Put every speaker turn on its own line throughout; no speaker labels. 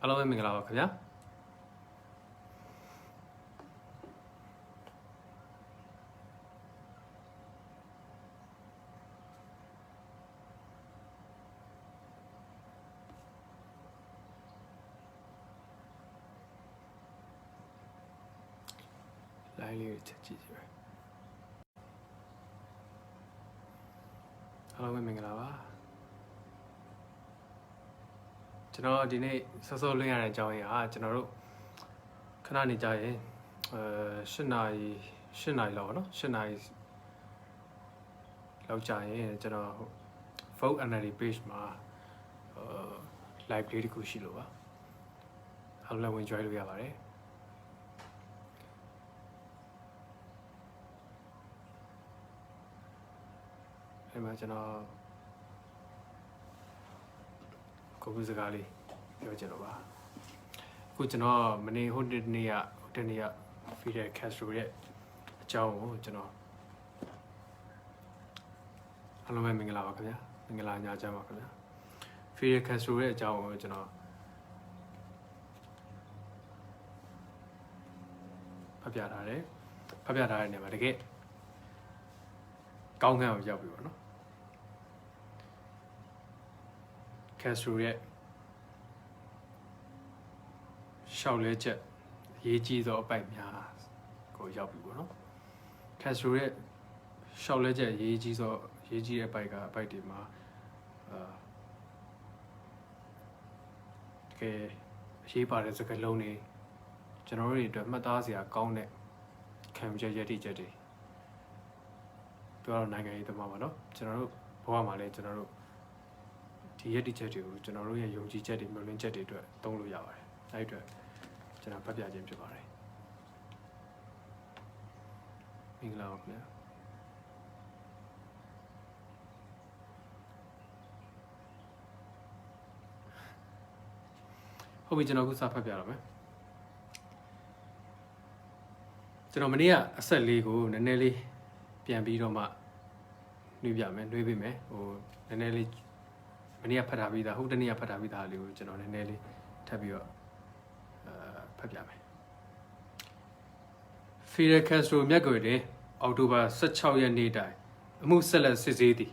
အားလုံးပဲမင်္ဂလာပါခင်ဗျာလိုင်းလေးချက်ကြည့်ကြည့်ပဲအားလုံးပဲမင်္ဂလာပါကျွန်တော်ဒီနေ့စောစောလွှင့်ရတဲ့အကြောင်းအရာကျွန်တော်တို့ခဏနေကြရင်8နာရီလောက်နော်8နာရီလောက်ကြာရင်ကျွန်တော် Vote NLD page မှာlive လေးတစ်ခုရှိလို့ပါအားလုံးဝင် join လို့ရပါတယ်အဲ့မှာကျွန်တော်ကိုယ်စကားလေးပြောချင်တော့ပါအခုကျွန်တော်မနေ့ဟိုတနေ့ကFidel Castro ရဲ့အကြောင်းကိုကျွန်တော်အားလုံးပဲမင်္ဂလာပါခင်ဗျာမင်္ဂလာညချမ်းပါခင်ဗျာ Fidel Castro ရဲ့အကြောင်းကိုကျွန်တော်ဖတ်ပြထားတဲ့နေရာမှာတကယ်ကောင်းကင်အောင်ရောက်ပြီပေါ့နော်Castro ရဲ့ရှောက်လဲချက်ရေးကြီးသောအပိုက်များကိုရောက်ပြီပေါ့နော် Castro ရဲ့ရှောက်လဲချက်ရေးကြီးတဲ့အပိုက်ကအပိုက်တွေမှာတကယ်အရေးပါတဲ့စကားလုံးတွေကျွန်တော်တို့တွေအတွက်မှတ်သားစရာကောင်းတဲ့ခံယူချက်ရည်တည်ချက်တွေပြောတော့နိုင်ငံရေးသမားပါနော်ကျွန်တော်တို့ဘဝမှာလည်းကျွန်တော်တို့ဒီရည်တည်ချက်တွေကိုကျွန်တော်တို့ရဲ့ယုံကြည်ချက်တွေမျှော်လင့်ချက်တွေအတွက်သုံးလို့ရပါတယ်အဲ့အတွက်ကျွန်တော်ဖတ်ပြခြင်းဖြစ်ပါတယ်မင်္ဂလာပါခင်ဗျာဟုတ်ပြီကျွန်တော်ခုစဖတ်ပြတော့မယ်ကျွန်တော်မနေ့ကအဆက်လေးကိုနည်းနည်းလေးပြန်ပြီးတော့မှနှွေးပေးမယ်ဟိုနည်းနည်းလေးမနေ့ကဖတ်ထားပြီးသားဟုတ်တနေ့ကဖတ်ထားပြီးသားလေးကိုကျွန်တော်နည်းနည်းလေးထပ်ပြီးတော့ဖတ်ပြမယ် Fidel Castro မြက်ကွယ်တွင်အောက်တိုဘာ16ရက်နေ့တိုင်အမှုဆက်လက်စစ်ဆေးသည်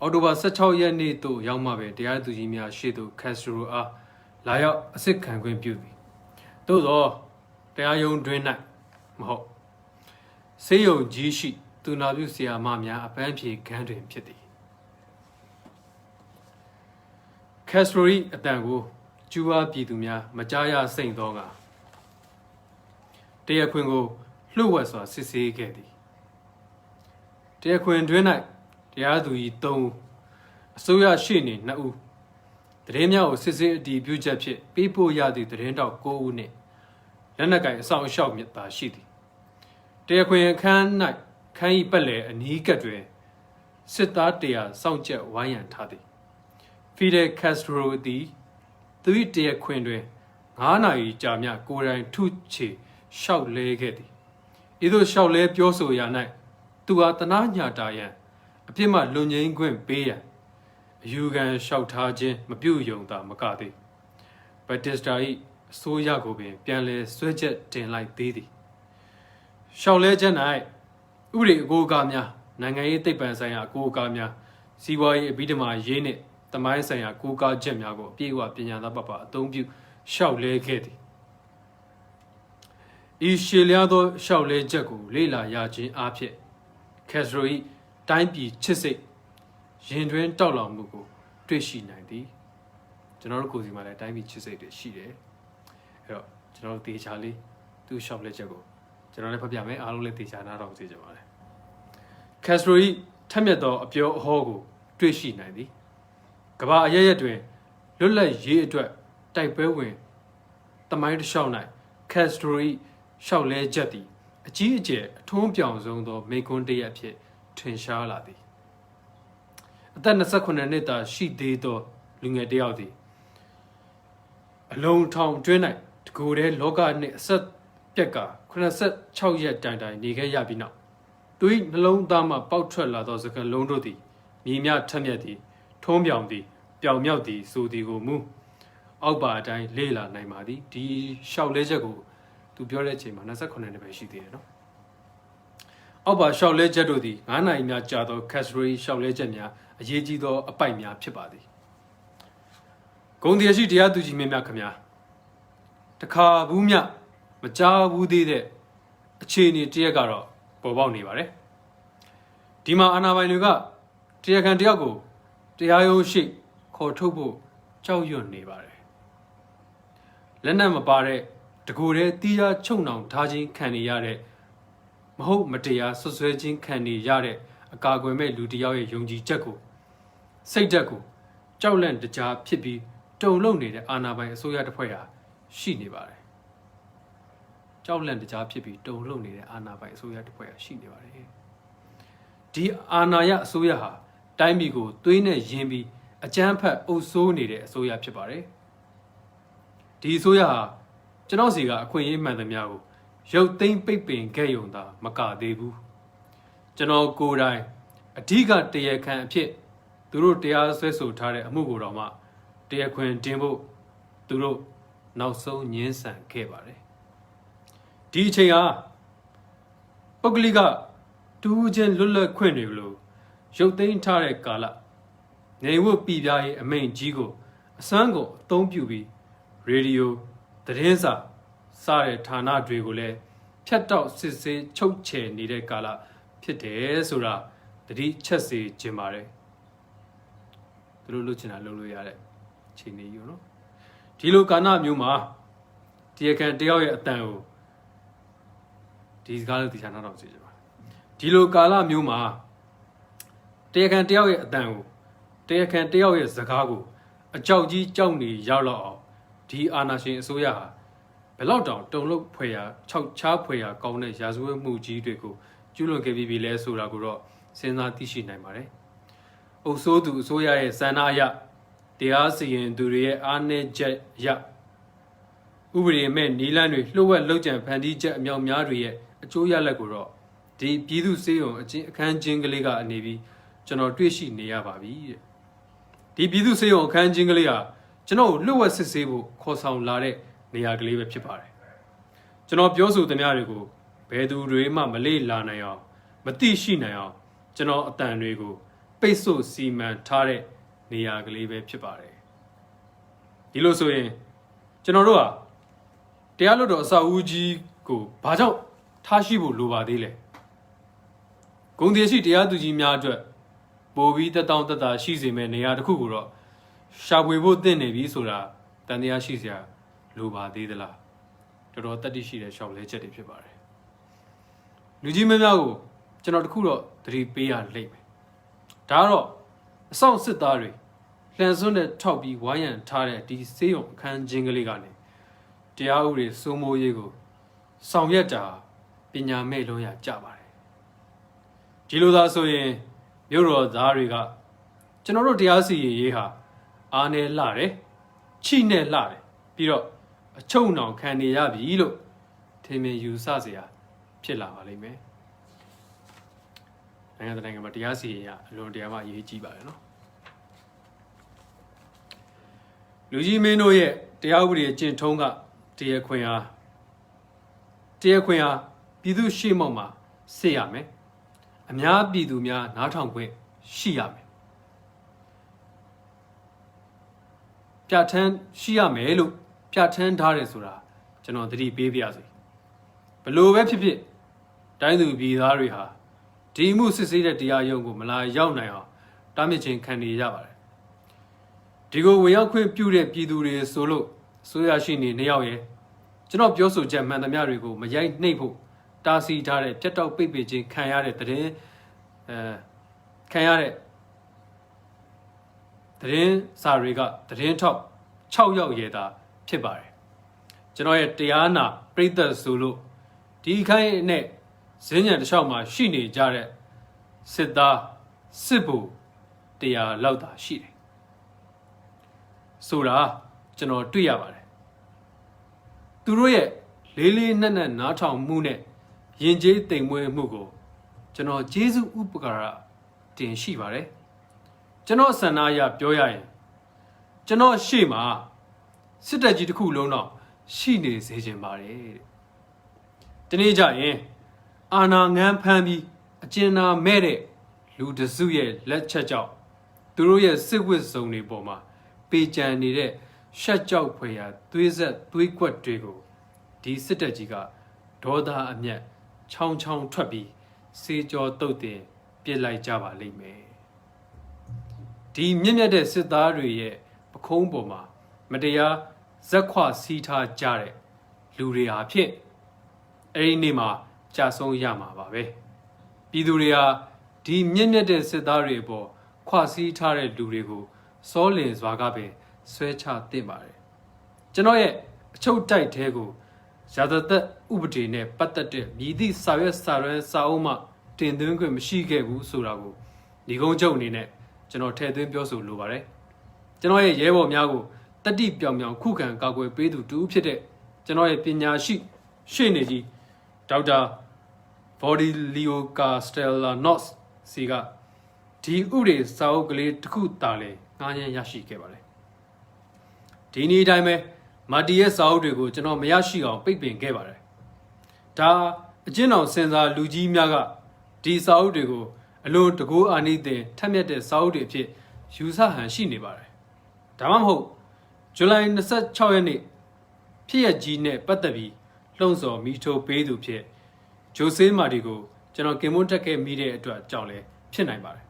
အောက်တိုဘာ16ရက်နေ့သို့ရောက်မှပဲတရားသူကြီးများရှေ့သို့ Castro အားလာရောက်အစစ်ခံခွင့်ပြုသည်သို့သောတရားရုံးတွင်၌မဟုတ်ဆေးရုံကြီးရှိသူနာပြုဆရာမများအပန်းဖြေခန်းတွင်ဖြစ်သည်Castro ၏အတန်ကိုကျူးဝါပြည်သူများမကြားရစိမ့်သောကတရားခွင်ကိုလှုပ်ဝက်စွာစစ်ဆေးခဲ့သည်တရားခွင်တွင်၌တရားသူကြီး3ဦးအစိုးရရှေ့နေ2ဦးသတင်းများကိုစစ်ဆေးအတည်ပြုချက်ဖြင့်ပေးပို့ရသည့်သတင်းတောက်9ဦးနှင့်လက်နက်ကိုင်အဆောင်အရှောက်မြတ်သာရှိသည်တရားခွင်ခန်း၌ခန်း၏ပတ်လည်အနီးကပ်တွင်စစ်သား100စောင့်ကြပ်ဝိုင်းရန်ထားသည်Fidel Castro သည်သူ၏တရားခွင်တွင်9နာရီကြာမြကိုယ်တိုင်ထုချေရှောက်လဲခဲ့သည်ဤသို့ရှောက်လဲပြောဆိုရာ၌သူဟာတနာညာတာရန်အပြစ်မှလွန်ငင်းခွင့်ပေးရန်အယူခံလျှောက်ထားခြင်းမပြုယုံသာမကသေးဘတ်တစ်စတာ၏အစိုးရကိုပင်ပြန်လည်ဆွဲချက်တင်လိုက်သေးသည်ရှောက်လဲချက်၌ဥပဒေအကိုအကားများနိုင်ငံရေးသိပ္ပံဆိုင်ရာအကိုအကားများစီးပွားရေးအဘိဓမ္မာရေးနှင့်တမိုင်းဆိုင်ရာကိုးကားချက်များကိုအပြည့်အဝပညာသားပပအသုံးပြုရှောက်လဲခဲ့သည်ဤရှေလျားသောရှောက်လဲချက်ကိုလေ့လာရခြင်းအဖြစ်Castro ၏တိုင်းပြည်ချစ်စိတ်ရင်တွင်တောက်လောင်မှုကိုတွေ့ရှိနိုင်သည်ကျွန်တော်တို့ကိုယ်စီမှာလည်းတိုင်းပြည်ချစ်စိတ်တွေရှိတယ်အဲ့တော့ကျွန်တော်တို့တေချာလေးသူ့ရှောက်လဲချက်ကိုကျွန်တော်လည်းဖတ်ပြမယ်အားလုံးလည်းတေချာနားထောင်စေချင်ပါတယ်Castro ၏ထက်မြက်သောအပြောအဟောကိုတွေ့ရှိနိုင်သည်ကမ္ဘာအရရက်တွင်လွတ်လပ်ရေးအတွက်တိုက်ပွဲဝင်တမိုင်းတစ်လျှောက်၌Castro ၏ရှောက်လဲချက်သည်အကြီးအကျယ်အထွန်းပြောင်ဆုံးသောမိကွန်းတရက်ဖြစ်ထင်ရှားလာသည်အသက်28နှစ်သာရှိသေးသောလူငယ်တစ်ယောက်သည်အလုံးထောင်တွင်း၌တကူတည်းလောကနှင့်အဆက်ပြက်က86ရက်တိုင်တိုင်နေခဲ့ရပြီးနောက်သူ၏နှလုံးသားမှပေါက်ထွက်လာသောစကားလုံးတို့သည်မြေမြထက်မြက်သည်ထုံးပြောင်သည်ပြောင်မြောက်သည်ဆိုသည်ကိုမူ အောက်ပါအတိုင်းလေ့လာနိုင်ပါသည်ဒီရှောက်လဲချက်ကိုသူပြောတဲ့အချိန်မှာ29နှစ်ပဲရှိသေးတယ်နော်အောက်ပါရှောက်လဲချက်တို့သည်9နိုင်များကြာသော category ရှောက်လဲချက်များအရေးကြီးသောအပိုက်များဖြစ်ပါသည်ဂုံတရားရှိတရားသူကြီးမင်းများခင်ဗျာတခါဘူးမြမကြားဘူးသေးတဲ့အခြေအနေတရက်ကတော့ပေါ်ပေါက်နေပါတယ်ဒီမှာအာဏာပိုင်တွေကတရားခံတယောက်ကိုတရားရုံးရှိခေါ်ထုတ်ဖို့ကြောက်ရွံ့နေပါတယ်လက်နက်မပါတဲ့တကူတဲ့တီးခြားချုပ်နှောင်ထားခြင်းခံနေရတဲ့မဟုတ်မတရားဆွဆွဲခြင်းခံနေရတဲ့အကာအကွယ်မဲ့လူတယောက်ရဲ့ယုံကြည်ချက်ကိုစိတ်ဓာတ်ကိုကြောက်လန့်တကြားဖြစ်ပြီးတုန်လှုပ်နေတဲ့အာဏာပိုင်အစိုးရတစ်ဖွဲ့ဟာရှိနေပါတယ်ကြောက်လန့်တကြားဖြစ်ပြီးတုန်လှုပ်နေတဲ့အာဏာပိုင်အစိုးရတစ်ဖွဲ့ဟာရှိနေပါတယ်ဒီအာဏာရအစိုးရဟာတိုင်းပြည်ကိုသွေးနဲ့ရင်းပြီးအကြမ်းဖက်အုပ်ဆိုးနေတဲ့အစိုးရဖြစ်ပါတယ်ဒီအစိုးရဟာကျွန်တော်စီကအခွင့်အရေးမှန်သမျှကိုရုပ်သိမ်းပိတ်ပင်ခဲ့ရုံသာမကသေးဘူးကျွန်တော်ကိုယ်တိုင်အဓိကတရားခံအဖြစ်သူတို့တရားစွဲဆိုထားတဲ့အမှုကိုတော့မှတရားခွင်တင်ဖို့သူတို့နောက်ဆုံးညှင်းဆန်ခဲ့ပါတယ်ဒီအချိန်ဟာပုဂ္ဂလိကတူးချင်းလွတ်လပ်ခွင့်တွေလို့ရုပ်သိမ်းထားတဲ့ကာလနေဝတ်ပြည်ပြားရေးအမိန့်ကြီးကိုအစွမ်းကိုအသုံးပြုပြီးရေဒီယိုသတင်းစာစတဲ့ဌာနတွေကိုလည်းဖြတ်တောက်စစ်ဆေးချုပ်ချယ်နေတဲ့ကာလဖြစ်တယ်ဆိုတာသတိချက်စေခြင်းပါတယ်သူတို့လုပ်ချင်တာလုပ်လို့ရတဲ့ချိန်နေယူနော်ဒီလိုကာလမျိုးမှာတရားခံတယောက်ရဲ့အတန်ကိုဒီစကားလို့တရားနာတော့စီကြပါဒီလိုကာလမျိုးမှာတရားခံတယောက်ရဲ့အတန်ကိုတရားခံတယောက်ရဲ့စကားကိုအကြောက်ကြီးကြောက်နေရောက်တော့အောင်ဒီအာဏာရှင်အစိုးရဟာဘယ်လောက်တောင်တုံ့လုပ်ဖွယ်ရာခြောက်ချားဖွယ်ရာကောင်းတဲ့ရာဇဝတ်မှုကြီးတွေကိုကျူးလွန်ခဲ့ပြီးပြီလဲဆိုတာကိုတော့စဉ်းစားသိရှိနိုင်ပါတယ်။အုပ်စိုးသူအစိုးရရဲ့စံနာအရတရားစီရင်သူတွေရဲ့အားနည်းချက်အရဥပဒေမဲ့နီလန်းတွေလှုပ်ဝက်လှုပ်ကြံဖန်တီးချက်အမြောက်များတွေရဲ့အကျိုးရလဒ်ကိုတော့ဒီပြည်သူစေယုံအခန်းချင်းကလေးကနေပြီးကျွန်တော်တွေ့ရှိနေရပါပြီတဲ့ဒီပြည်သူစေယုံအခန်းချင်းကလေးဟာကျွန်တော်လှုပ်ဝက်စစ်ဆေးဖို့ခေါ်ဆောင်လာတဲ့နေရာကလေးပဲဖြစ်ပါတယ်ကျွန်တော်ပြောဆိုသမျှတွေကိုဘယ်သူတွေမှမလေ့လာနိုင်အောင်မသိရှိနိုင်အောင်ကျွန်တော်အတန်တွေကိုပိတ်ဆို့စီမံထားတဲ့နေရာကလေးပဲဖြစ်ပါတယ်ဒီလိုဆိုရင်ကျွန်တော်တို့ဟာတရားလွတ်တော်အဆောက်အဦကြီးကိုဘာကြောင့်ထားရှိဖို့လိုပါသေးလဲဂုံတည်ရှိတရားသူကြီးများအတွက်ပိုပြီးတက်တောင့်တက်တာရှိစေမယ့်နေရာတစ်ခုကိုတော့ရှာဖွေဖို့တင့်နေပြီဆိုတာတန်တရားရှိစရာလိုပါသေးသလားတော်တော်တတ်သိရှိတဲ့ရှောက်လဲချက်တွေဖြစ်ပါတယ်လူကြီးမင်းများကိုကျွန်တော်တခုတော့သတိပေးရလိမ့်မယ်ဒါကတော့အဆောင်စစ်သားတွေလှန်စွန်းနဲ့ထောက်ပြီးဝိုင်းရံထားတဲ့ဒီစေးရုံအခန်းချင်းကလေးကနေတရားဥပဒေစိုးမိုးရေးကိုဆောင်ရွက်တာပညာမဲ့လုံးရကြပါတယ်ဒီလိုသာဆိုရင်မြို့တော်သားတွေကကျွန်တော်တို့တရားစီရင်ရေးဟာအားနဲ့လှတယ်ချိနဲ့လှတယ်ပြီးတော့အချုံနှောင်ခံနေရပြီလို့ထင်မြင်ယူဆเสียဖြစ်လာပါလိမ့်မယ်နိုင်ငံတကာမှာတရားစီရင်ရအလွန်တရာမှအရေးကြီးပါတယ်နော်လူကြီးမင်းတို့ရဲ့တရားဥပဒေကျင့်ထုံးကတရားခွင်ဟာပြည်သူရှေ့မှောက်မှာစစ်ရမယ်အများပြည်သူများနားထောင်ခွင့်ရှိရမယ်ပြဋ္ဌာန်းရှိရမယ်လို့ပြဋ္ဌာန်းထားတယ်ဆိုတာကျွန်တော်သတိပေးပါရစေဘလို့ပဲဖြစ်ဖြစ်တိုင်းသူပြည်သားတွေဟာဒီမှုစစ်ဆေးတဲ့တရားရုံးကိုမလာရောက်နိုင်အောင်တားမြစ်ခြင်းခံနေရပါတယ်ဒီကိုဝင်ရောက်ခွင့်ပြုတဲ့ပြည်သူတွေဆိုလို့ဆိုရရှိနေနှစ်ယောက်ရဲ့ကျွန်တော်ပြောဆိုချက်မှန်သမျှတွေကိုမရိုက်နှိပ်ဖို့တားဆီးထားတဲ့ပြတ်တောက်ပိတ်ပင်ခြင်းခံရတဲ့သတင်းစာတွေကသတင်းထောက်6ယောက်ရဲ့သာဖြစ်ပါတယ်ကျွန်တော်ရဲ့တရားနာပရိသတ်ဆိုလို့ဒီခိုင်းနဲ့ဇင်းညံတစ်လျှောက်မှာရှိနေကြတဲ့စစ်သားစစ်ဗိုလ်တရားလောက်သာရှိတယ်ဆိုတာကျွန်တော်တွေ့ရပါတယ်သူတို့ရဲ့လေးလေးနက်နက်နားထောင်မှုနဲ့ယဉ်ကျေးသိမ်မွေးမှုကိုကျွန်တော်ကျေးဇူးဥပကာရတင်ရှိပါတယ်ကျွန်တော်ဆန္ဒအရပြောရရင်ကျွန်တော်ရှေ့မှာ စစ်တပ်ကြီးတစ်ခုလုံးတော့ရှိနေစေချင်ပါတယ်တဲ့ဒီနေ့ကြရင်အာဏာငန်းဖမ်းပြီးအကျဉ်းသားမဲ့တဲ့လူတစုရဲ့လက်ချက်ကြောင့်သူတို့ရဲ့စစ်ဝစ်စုံတွေပေါ်မှာပေကြံနေတဲ့ရှက်ကြောက်ဖွယ်ရာသွေးဆက်သွေးကွက်တွေကိုဒီစစ်တပ်ကြီးကဒေါသအမျက်ချောင်းချောင်းထွက်ပြီးစေကြောတုတ်တင်ပြစ်လိုက်ကြပါလိမ့်မယ်ဒီမြင့်မြတ်တဲ့စစ်သားတွေရဲ့ပခုံးပေါ်မှာမတရားဇက်ခွစီးထားကြတဲ့လူတွေဟာဖြင့်အဲ့ဒီနေ့မှာကြာဆုံးရမှာပါပဲပြည်သူတွေဟာဒီမြင့်မြတ်တဲ့စစ်သားတွေအပေါ်ခွစီးထားတဲ့လူတွေကိုစောလင်စွာကပင်ဆွဲချသင့်ပါတယ်ကျွန်တော်ရဲ့အချုပ်တိုက်ထဲကိုရာဇသက်ဥပဒေနဲ့ပတ်သက်တဲ့မြည်သည့်စာရွက်စာတမ်းစာအုပ်မှတင်သွင်းခွင့်မရှိခဲ့ဘူးဆိုတာကိုဒီကုန်းချုပ်အနေနဲ့ကျွန်တော်ထည့်သွင်းပြောဆိုလိုပါတယ်ကျွန်တော်ရဲ့ရဲဘော်များကိုတတိပြောင်ပြောင်ခုခံကာကွယ်ပေးသူတူဖြစ်တဲ့ကျွန်တော်ရဲ့ပညာရှိရှေ့နေကြီးဒေါက်တာဘော်ဒီလီယိုကာစတယ်လာနော့စ်စီကဒီဥပဒေစာအုပ်ကလေးတစ်ခုတာလဲငှားရမ်းရရှိခဲ့ပါတယ်ဒီနေ့တိုင်းပဲမာတီရဲ့စာအုပ်တွေကိုကျွန်တော်မရရှိအောင်ပိတ်ပင်ခဲ့ပါတယ်ဒါအကျဉ်းအောင်စင်စာလူကြီးများကဒီစာအုပ်တွေကိုအလွန်တကူအာနိသင်ထက်မြက်တဲ့စာအုပ်တွေအဖြစ်ယူဆဟန်ရှိနေပါတယ်ဒါမှမဟုတ်ဇူလိုင်26ရက်နေ့ဖြစ်ရကြီးနဲ့ပတ်သက်ပြီးလှုံ့ဆော်မိထိုးပေးသူဖြစ်ဂျိုဆေးမာတီကိုကျွန်တော်ကင်မွန်းတက်ခဲ့မိတဲ့အတွက်ကြောင့်လည်းဖြစ်နိုင်ပါတယ်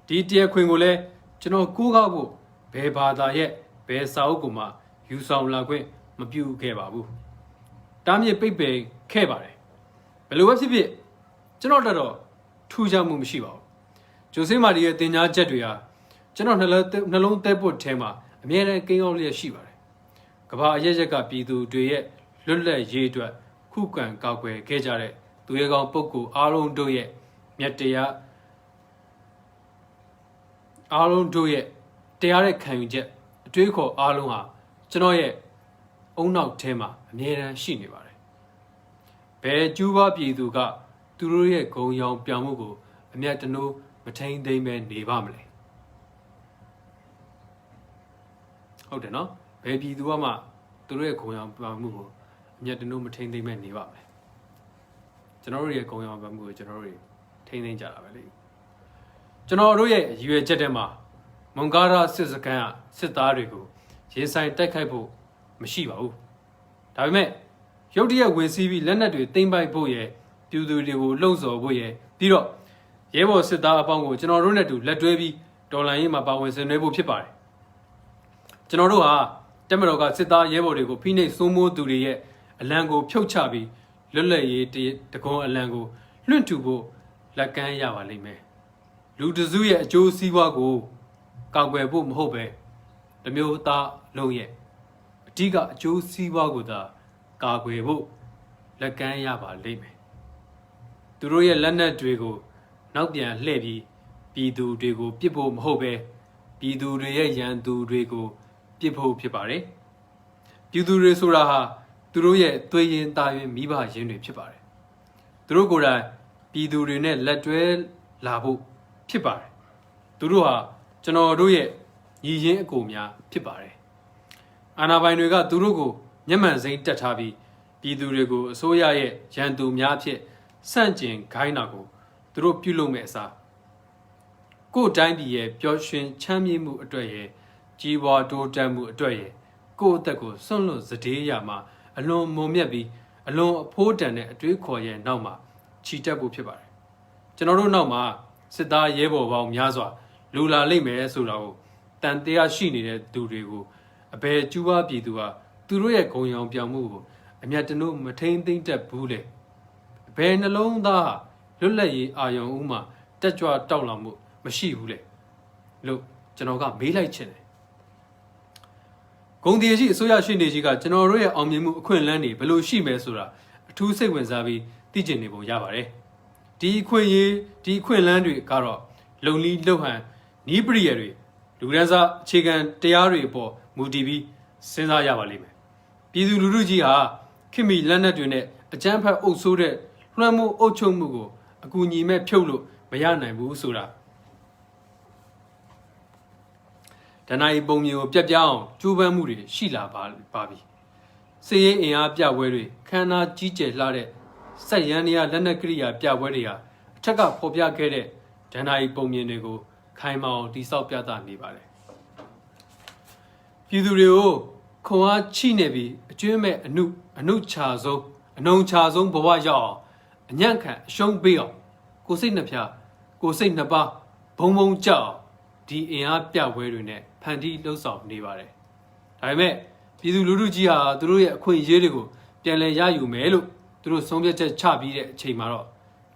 ဒီတရားခွင်ကိုလည်းကျွန်တော်ကိုးကားဖို့ဘယ်ဘာသာရဲ့ဘယ်စာအုပ်ကိုမှယူဆောင်လာခွင့်မပြုခဲ့ပါဘူးတားမြစ်ပိတ်ပင်ခဲ့ပါတယ်ဘယ်လိုပဲဖြစ်ဖြစ်ကျွန်တော်ထူးခြားမှုမရှိပါဘူးဂျိုဆေးမာတီရဲ့တင် जा ချက်တွေဟာကျွန်တော်နှလုံးသဲပွတ်ထဲမှာအမြဲတမ်းကိန်းအောင်လျက်ရှိပါတယ်ကမ္ဘာအရက်ရက်ကပြည်သူတွေရဲ့လွတ်လပ်ရေးအတွက်ခုခံကာကွယ်ခဲ့ကြတဲ့သူရဲကောင်းပုဂ္ဂိုလ်အားလုံးတို့ရဲ့မြတ်တရားအားလုံးတို့ရဲ့တရားတဲ့ခံယူချက်အတွေးခေါ်အားလုံးဟာကျွန်တော်ရဲ့အုံနောက်ထဲမှာအမြဲတမ်းရှိနေပါတယ်ဘယ်ကျူးဘာပြည်သူကသူတို့ရဲ့ဂုံရောင်ပြောင်းမှုကိုအမျက်တနိုးမထိန်သိမ်းပဲနေပါမလဲဟုတ်တယ်နော်ဘယ်ပြည်သူကမှသူတို့ရဲ့ဂုံရောင်ပြောင်းမှုကိုအမျက်တနိုးမထိန်သိမ်းပဲနေပါမလဲကျွန်တော်တို့ရဲ့ဂုံရောင်ပြောင်းမှုကိုကျွန်တော်တို့ထိန်သိမ်းကြတာပဲလေကျွန်တော်တို့ရဲ့ရည်ရွယ်ချက်ထဲမှာမွန်ကာရာစစ်စခန်းကစစ်သားတွေကိုရေးဆိုင်တိုက်ခိုက်ဖို့မရှိပါဘူးဒါပေမဲ့ရုတ်တရက်ဝင်စီးပြီးလက်နက်တွေသိမ်းပိုက်ဖို့ရယ်ပြည်သူတွေကိုလှုံ့ဆော်ဖို့ရယ်ပြီးတော့ရဲဘော်စစ်သားအပေါင်းကိုကျွန်တော်တို့နဲ့တူလက်တွဲပြီးဒေါ်လာရင်းမှာပါဝင်ဆင်နွှဲဖို့ဖြစ်ပါတယ်ကျွန်တော်တို့ဟာတက်မတော်ကစစ်သားရဲဘော်တွေကိုဖိနှိပ်စိုးမိုးသူတွေရဲ့အလံကိုဖြုတ်ချပြီးလွတ်လပ်ရေးတကွန်အလံကိုလွှင့်ထူဖို့လက်ကမ်းရပါလိမ့်မယ်လူတစုရဲ့အကျိုးစီးပွားကိုကာကွယ်ဖို့မဟုတ်ပဲတမျိုးသားလုံးရဲ့အဓိကအကျိုးစီးပွားကိုသာကာကွယ်ဖို့လက်ကမ်းရပါလိမ့်မယ်သူတို့ရဲ့လက်နက်တွေကိုနောက်ပြန်လှည့်ပြီးပြည်သူတွေကိုပစ်ဖို့မဟုတ်ပဲပြည်သူတွေရဲ့ရန်သူတွေကိုပစ်ဖို့ဖြစ်ပါတယ်ပြည်သူတွေဆိုတာဟာသူတို့ရဲ့သွေးရင်းသားရင်းမိဘရင်းတွေဖြစ်ပါတယ်သူတို့ကိုယ်တိုင်ပြည်သူတွေနဲ့လက်တွဲလာဖို့ဖြစ်ပါတယ်သူတို့ဟာကျွန်တော်တို့ရဲ့ညီရင်းအကိုများဖြစ်ပါတယ်အာဏာပိုင်တွေကသူတို့ကိုမျက်မှန်စိမ်းတက်ထားပြီးပြည်သူတွေကိုအစိုးရရဲ့ရန်သူများအဖြစ်စန့်ကျင်ခိုင်းတာကိုသူတို့ပြုလုပ်မဲ့အစားကိုယ်တိုင်းပြည်ရဲ့ပျော်ရွှင်ချမ်းမြေ့မှုအတွက်ရဲ့ကြီးပွားတိုးတက်မှုအတွက်ရဲ့ကိုယ့်အသက်ကိုစွန့်လွတ်စတေးရမှာအလွန်မုံမြတ်ပြီးအလွန်အဖိုးတန်တဲ့အတွေးခေါ်ရဲ့နောက်မှာချီတက်ဖို့ဖြစ်ပါတယ်ကျွန်တော်တို့နောက်မှာစစ်သားရဲဘော်ပေါင်းများစွာလူလာလိမ့်မယ်ဆိုတာကိုတန်တရားရှိနေတဲ့သူတွေကိုအဘယ်ကျူးဘာပြည်သူဟာသူတို့ရဲ့ဂုံရောင်ပြောင်မှုကိုအမျက်တနိုးမထိန်သိမ့်တတ်ဘူးလေဘယ်နှလုံးသားလွတ်လပ်ရေးအာယုံဦးမှာတက်ကြွတောက်လောင်မှုမရှိဘူးလေလို့ကျွန်တော်ကမေးလိုက်ချင်တယ်ဂုံတီရှိအစိုးရရှိနေကြီးကကျွန်တော်တို့ရဲ့အောင်မြင်မှုအခွင့်အလမ်းတွေဘယ်လိုရှိမယ်ဆိုတာအထူးစိတ်ဝင်စားပြီးသိကျင်နေပုံရပါတယ်ဒီအခွင့်အလမ်းတွေကတော့လုံလီလှုပ်ဟန်နီးပရိယတွေလူဒန်းစားအခြေခံတရားတွေအပေါ်မူတည်ပြီးစဉ်းစားရပါလိမ့်မယ်ပြည်သူလူထုကြီးဟာခင်မီလက်နက်တွေနဲ့အကြမ်းဖက်အုပ်ဆိုးတဲ့လွှမ်းမိုးအုပ်ချုပ်မှုကိုအကူအညီမဲ့ဖြုတ်လို့မရနိုင်ဘူးဆိုတာ ဒဏ္ဍာရီပုံမြင်ကိုပြတ်ပြောင်းကျိုးပန်းမှုတွေရှိလာပါပြီစစ်ရေးအင်အားပြပွဲတွေခန္ဓာကြီးကျယ်လှတဲ့စက်ရန်တွေကလက်နက်ကရိယာပြပွဲတွေဟာအထက်ကဖော်ပြခဲ့တဲ့ဒဏ္ဍာရီပုံမြင်တွေကိုခိုင်မာအောင်တိဆောက်ပြသနေပါတယ်ပြည်သူတွေကိုခွန်အားချိနေပြီးအကျွမ်းမဲ့အနုချဆုံးအနှုံချဆုံးဘဝရောက်အောင်အညံ့ခံအရှုံးပေးအောင်ကိုစိတ်နှဖျားကိုစိတ်နှစ်ပါးဘုံဘုံကြောက်ဒီအင်အားပြပွဲတွေနဲ့ဖန်တီးလှုပ်ဆောင်နေပါတယ်ဒါပေမဲ့ပြည်သူလူထုကြီးဟာသူတို့ရဲ့အခွင့်အရေးတွေကိုပြန်လည်ရယူမယ်လို့သူတို့ဆုံးဖြတ်ချက်ချပြီးတဲ့အချိန်မှာတော့